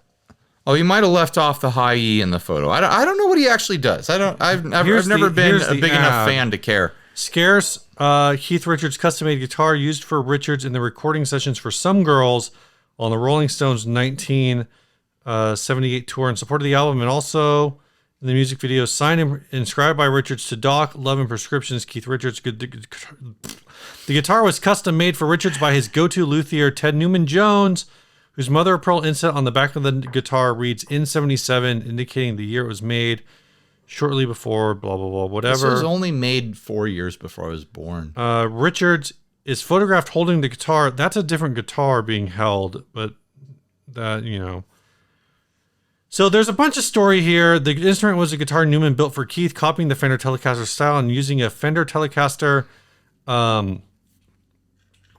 Oh, he might have left off the high E in the photo. I don't know what he actually does. I've never been a big enough fan to care. Scarce Keith Richards custom-made guitar used for Richards in the recording sessions for Some Girls on the Rolling Stones 1978 tour in support of the album, and also in the music video signed and inscribed by Richards to Doc Love and Prescriptions. Keith Richards. The guitar was custom made for Richards by his go-to luthier Ted Newman Jones, whose mother of pearl inset on the back of the guitar reads in 77, indicating the year it was made. Shortly before, blah, blah, blah, whatever. This was only made 4 years before I was born. Richards is photographed holding the guitar. That's a different guitar being held, but that, you know. So there's a bunch of story here. The instrument was a guitar Newman built for Keith, copying the Fender Telecaster style and using a Fender Telecaster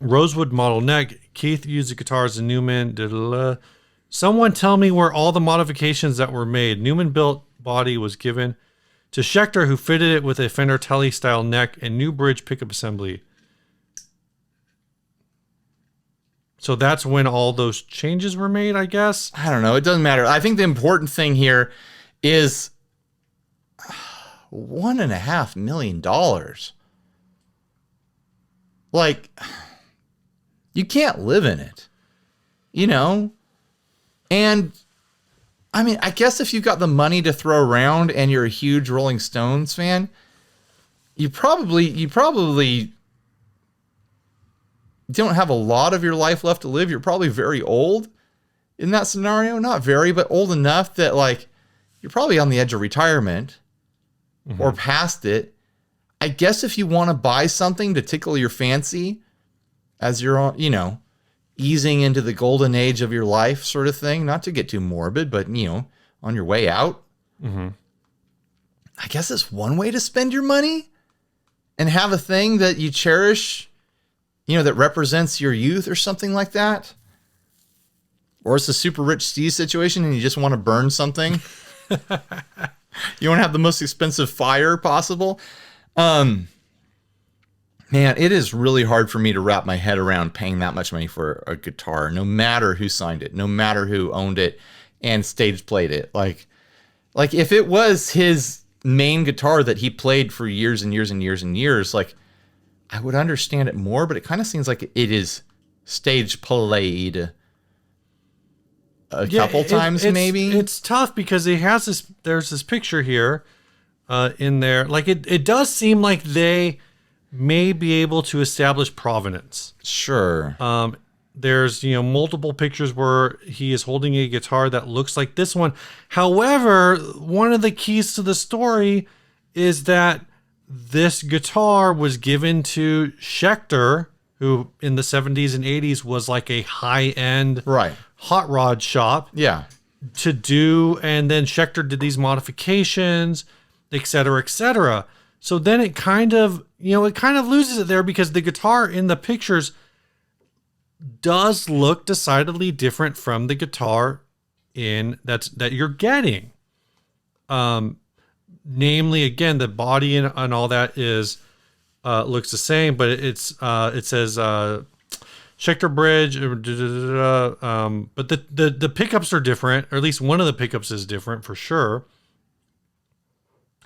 rosewood model neck. Keith used the guitar as a Newman. Someone tell me where all the modifications that were made. Newman built body was given to Schecter, who fitted it with a Fender Tele style neck and new bridge pickup assembly. So that's when all those changes were made, I guess. I don't know. It doesn't matter. I think the important thing here is $1.5 million. Like, you can't live in it, you know? And I mean, I guess if you've got the money to throw around and you're a huge Rolling Stones fan, you probably don't have a lot of your life left to live. You're probably very old in that scenario. Not very, but old enough that like you're probably on the edge of retirement or past it. I guess if you want to buy something to tickle your fancy as you're on, you know, easing into the golden age of your life sort of thing, not to get too morbid, but, you know, on your way out. I guess it's one way to spend your money and have a thing that you cherish, you know, that represents your youth or something like that. Or it's a super rich Steve situation and you just want to burn something. You want to have the most expensive fire possible. Man, it is really hard for me to wrap my head around paying that much money for a guitar, no matter who signed it, no matter who owned it and stage played it. Like if it was his main guitar that he played for years and years and years and years, like I would understand it more, but it kind of seems like it is stage played a couple times, maybe. It's tough because he has this, there's this picture here in there. Like it does seem like they may be able to establish provenance. Sure. There's, multiple pictures where he is holding a guitar that looks like this one. However, one of the keys to the story is that this guitar was given to Schecter, who in the 70s and 80s was like a high-end hot rod shop. Yeah. To do, and then Schecter did these modifications, et cetera, et cetera. So then it kind of loses it there because the guitar in the pictures does look decidedly different from the guitar that you're getting. Namely, again, the body and all that is looks the same, but it says Schecter bridge, but the pickups are different, or at least one of the pickups is different for sure.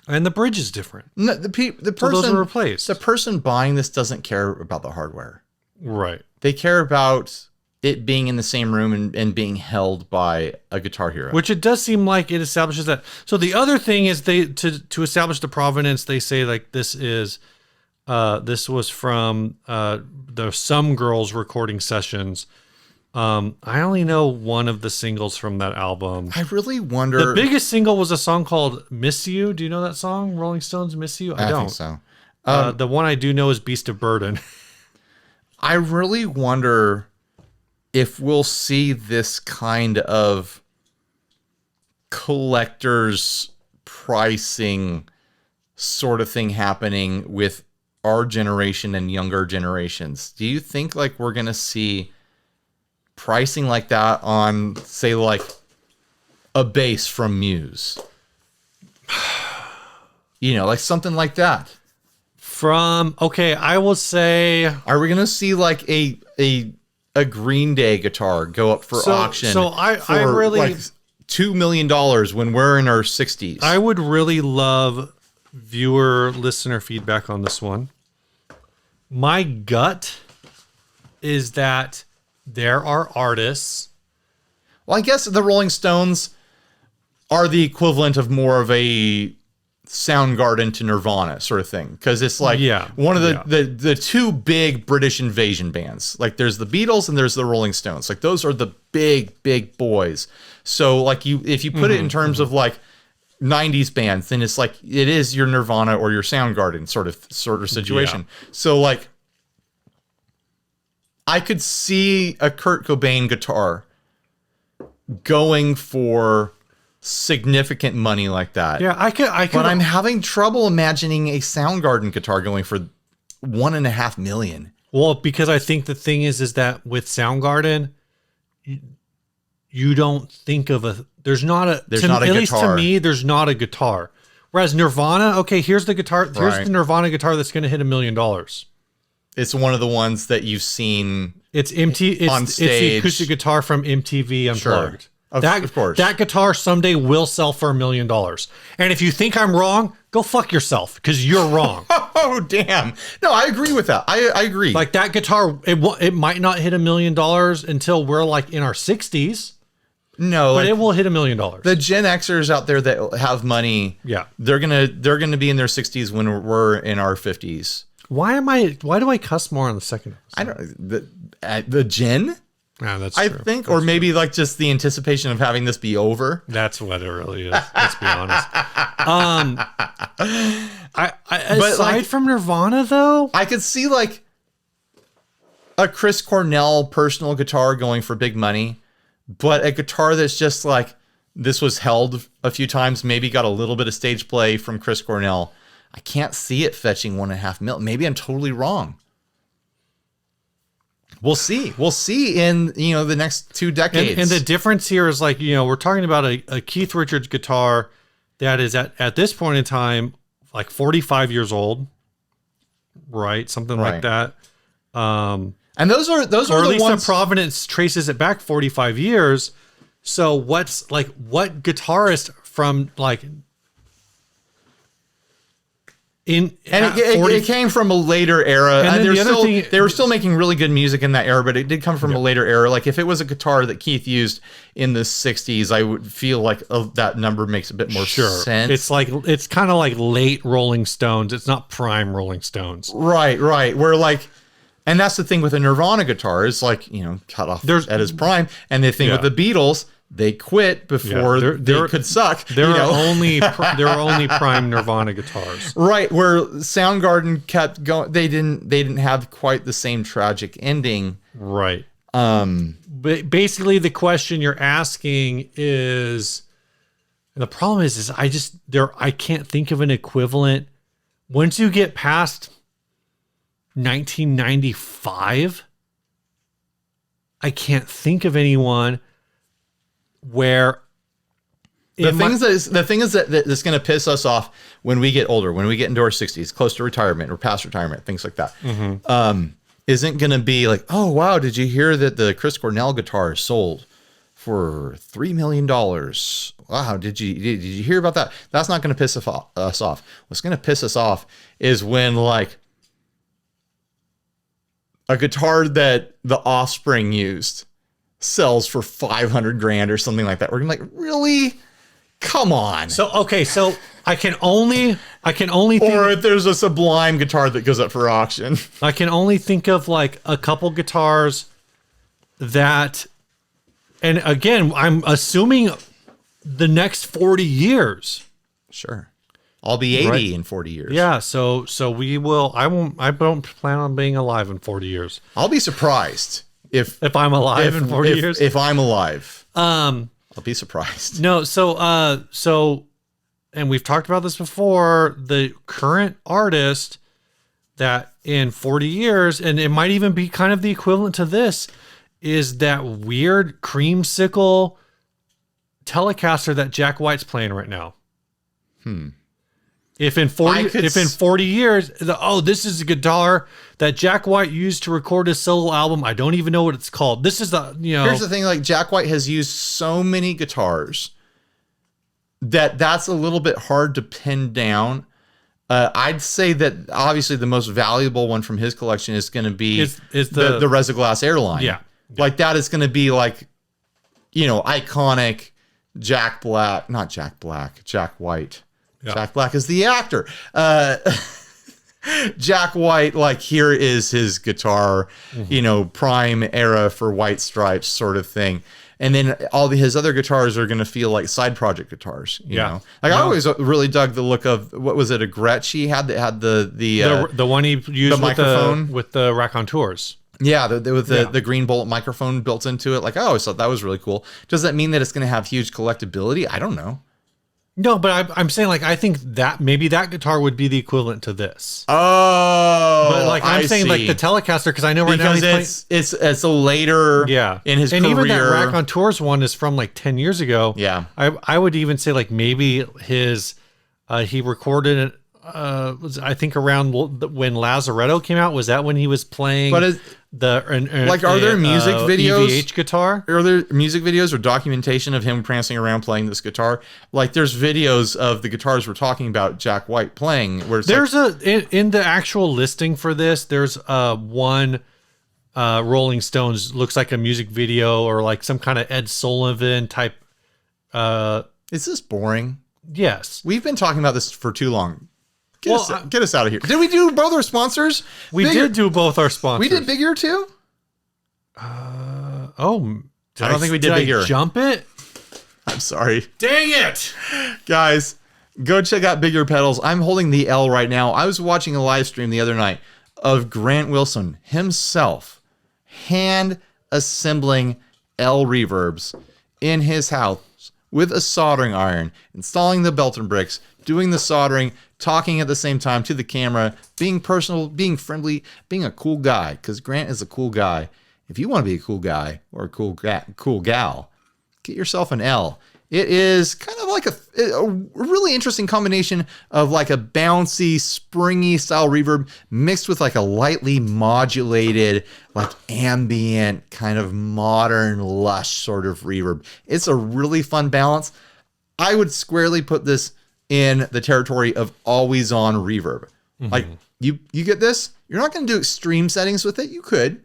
And the bridge is different. No, the person, so those are replaced. The person buying this doesn't care about the hardware. Right. They care about it being in the same room and being held by a Guitar Hero. Which it does seem like it establishes that. So the other thing is to establish the provenance, they say like this was from the Some Girls recording sessions. I only know one of the singles from that album. I really wonder. The biggest single was a song called Miss You. Do you know that song? Rolling Stones Miss You? I don't think so. The one I do know is Beast of Burden. I really wonder if we'll see this kind of collector's pricing sort of thing happening with our generation and younger generations. Do you think like we're going to see pricing like that on, say, like a bass from Muse? Like something like that. I will say, are we going to see like a Green Day guitar go up for auction? So I really like $2 million when we're in our 60s. I would really love viewer listener feedback on this one. My gut is that there are artists. Well, I guess the Rolling Stones are the equivalent of more of a Soundgarden to Nirvana sort of thing, because it's like one of the two big British invasion bands. Like there's the Beatles and there's the Rolling Stones. Like those are the big boys. So like if you put it in terms of like 90s bands, then it's like it is your Nirvana or your Soundgarden sort of situation. Yeah. So like I could see a Kurt Cobain guitar going for significant money like that. Yeah, I could. But I'm having trouble imagining a Soundgarden guitar going for $1.5 million. Well, because I think the thing is that with Soundgarden, you don't think of there's not a guitar. At least to me, there's not a guitar. Whereas Nirvana, okay, here's the guitar. Here's the Nirvana guitar that's going to hit $1 million. It's one of the ones that you've seen. It's on stage. It's the acoustic guitar from MTV Unplugged. Sure. Of course. That guitar someday will sell for $1 million. And if you think I'm wrong, go fuck yourself, because you're wrong. Oh, damn. No, I agree with that. I agree. Like that guitar, it might not hit $1 million until we're like in our 60s. No, but it will hit $1 million. The Gen Xers out there that have money, they're gonna be in their 60s when we're in our 50s. Why do I cuss more on the second episode? I don't the Gen. Yeah, that's true. I think, or maybe like just the anticipation of having this be over. That's what it really is. Let's be honest. Aside from Nirvana, though, I could see like a Chris Cornell personal guitar going for big money, but a guitar that's just like this was held a few times, maybe got a little bit of stage play from Chris Cornell. I can't see it fetching $1.5 million. Maybe I'm totally wrong. We'll see. We'll see in the next 2 decades. And the difference here is like we're talking about a Keith Richards guitar that is at this point in time like 45 years old, right? Something like that. And those are or the at least ones. the provenance traces it back 45 years. So what guitarist from like in And it came from a later era. And then they were still making really good music in that era, but it did come from a later era. Like if it was a guitar that Keith used in the 60s, I would feel like that number makes a bit more sense. It's kind of like late Rolling Stones. It's not prime Rolling Stones. Right. Where like, and that's the thing with a Nirvana guitar is like, cut off at his prime. And the thing with the Beatles, they quit before they could suck. There are only prime Nirvana guitars. Right, where Soundgarden kept going. They didn't have quite the same tragic ending. Right. But basically the question you're asking is, and the problem is I can't think of an equivalent. Once you get past 1995, I can't think of anyone where the thing is that that's going to piss us off when we get older, when we get into our 60s, close to retirement or past retirement, things like that. Isn't going to be like, oh wow, did you hear that the Chris Cornell guitar sold for $3 million? Wow, did you hear about that? That's not going to piss us off. What's going to piss us off is when like a guitar that the Offspring used sells for $500,000 or something like that. We're gonna be like, really? Come on. So I can only think, or if there's a Sublime guitar that goes up for auction. I can only think of like a couple guitars that, and again, I'm assuming the next 40 years. Sure. I'll be 80 in 40 years. Yeah, so we will. I don't plan on being alive in 40 years. I'll be surprised if I'm alive in 40 years. If I'm alive, I'll be surprised. No, so, and we've talked about this before. The current artist that in 40 years, and it might even be kind of the equivalent to this, is that weird creamsicle Telecaster that Jack White's playing right now. If in 40 years, this is a guitar that Jack White used to record his solo album. I don't even know what it's called. This is Here's the thing, like Jack White has used so many guitars that's a little bit hard to pin down. I'd say that obviously the most valuable one from his collection is going to be the Resoglass Airline. Yeah. Like that is going to be like, iconic Jack White. Yeah. Jack Black is the actor. Jack White, like here is his guitar, prime era for White Stripes sort of thing. And then all his other guitars are going to feel like side project guitars, you know? Like I always really dug the look of, what was it, a Gretsch he had that had the one he used the microphone with the Raconteurs. Yeah, with the green bullet microphone built into it. Like I always thought that was really cool. Does that mean that it's going to have huge collectability? I don't know. No, but I'm saying like I think that maybe that guitar would be the equivalent to this. Oh, but like I'm saying like the Telecaster, because I know right now it's a later in his career. And even that Raconteurs one is from like 10 years ago. Yeah, I would even say like maybe his he recorded it. Was I think around when Lazaretto came out? Was that when he was playing? But are there music videos? EVH guitar? Are there music videos or documentation of him prancing around playing this guitar? Like there's videos of the guitars we're talking about Jack White playing. Where it's in the actual listing for this, there's one Rolling Stones looks like a music video or like some kind of Ed Sullivan type. Is this boring? Yes, we've been talking about this for too long. Get us out of here. Did we do both our sponsors? We did do both our sponsors. We did Big Ear too? I don't think we did Big Ear. Jump it? I'm sorry. Dang it. Guys, go check out Big Ear Pedals. I'm holding the L right now. I was watching a live stream the other night of Grant Wilson himself hand assembling L reverbs in his house with a soldering iron, installing the Belton bricks, doing the soldering, talking at the same time to the camera, being personal, being friendly, being a cool guy, because Grant is a cool guy. If you want to be a cool guy or a cool gal, get yourself an L. It is kind of like a really interesting combination of like a bouncy, springy style reverb mixed with like a lightly modulated, like ambient, kind of modern, lush sort of reverb. It's a really fun balance. I would squarely put this in the territory of always on reverb. Like you get this, you're not going to do extreme settings with it. You could,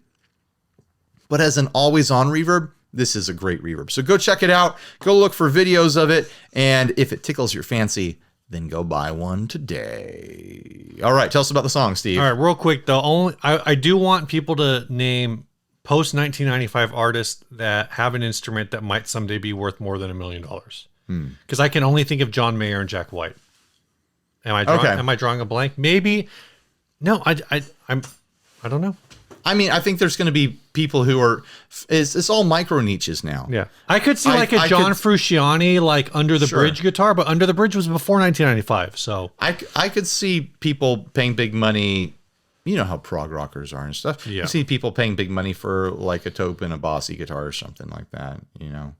but as an always on reverb, this is a great reverb. So go check it out. Go look for videos of it. And if it tickles your fancy, then go buy one today. All right. Tell us about the song, Steve. All right. Real quick, though. I do want people to name post-1995 artists that have an instrument that might someday be worth more than $1 million. Because I can only think of John Mayer and Jack White. Am I drawing a blank? Maybe. No, I don't know. I mean, I think there's going to be people who are, it's all micro niches now. Yeah. I could see like a John Frusciante, like Under the Bridge guitar, but Under the Bridge was before 1995. So I could see people paying big money. You know how prog rockers are and stuff. Yeah. You see people paying big money for like a Tobin, a Bossy guitar or something like that, you know.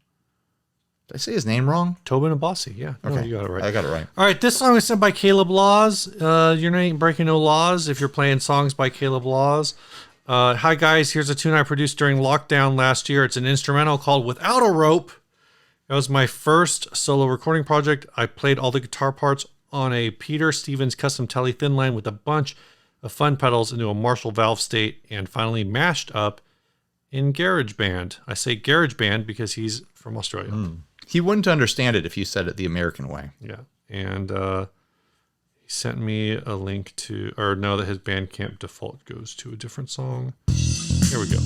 Did I say his name wrong? Tobin and Bossy, yeah. Okay. No, you got it right. I got it right. All right, this song is sent by Caleb Laws. Your name ain't breaking no laws if you're playing songs by Caleb Laws. Hi, guys. Here's a tune I produced during lockdown last year. It's an instrumental called Without a Rope. That was my first solo recording project. I played all the guitar parts on a Peter Stevens custom Tele thin line with a bunch of fun pedals into a Marshall valve state and finally mashed up in GarageBand. I say GarageBand because he's from Australia. He wouldn't understand it if you said it the American way. Yeah. And he sent me a link to, or no, that his Bandcamp default goes to a different song. Here we go.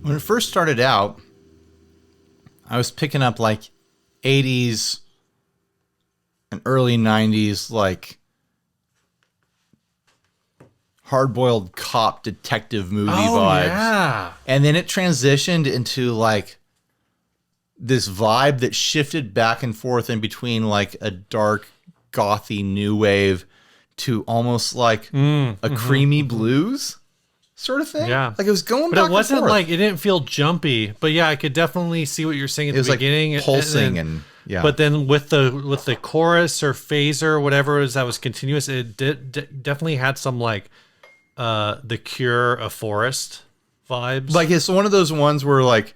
when it first started out, I was picking up like 80s and early 90s, like hard-boiled cop detective movie vibes. Yeah. And then it transitioned into like this vibe that shifted back and forth in between like a dark, gothy new wave to almost like a creamy blues sort of thing. Yeah. Like it was going But back it wasn't and forth. like, it didn't feel jumpy. But yeah, I could definitely see what you're saying at It was the like beginning. pulsing and and yeah. But then with the chorus or phaser or whatever it was that was continuous, it definitely had some like The Cure, A Forest vibes. like it's one of those ones where like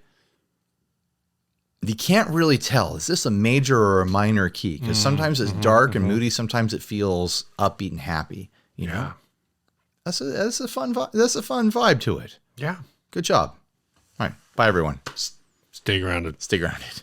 you can't really tell, is this a major or a minor key? Because sometimes it's dark and moody, sometimes it feels upbeat and happy. You know, that's a fun vibe to it. Yeah. Good job. All right, bye everyone. Stay grounded. Stay grounded.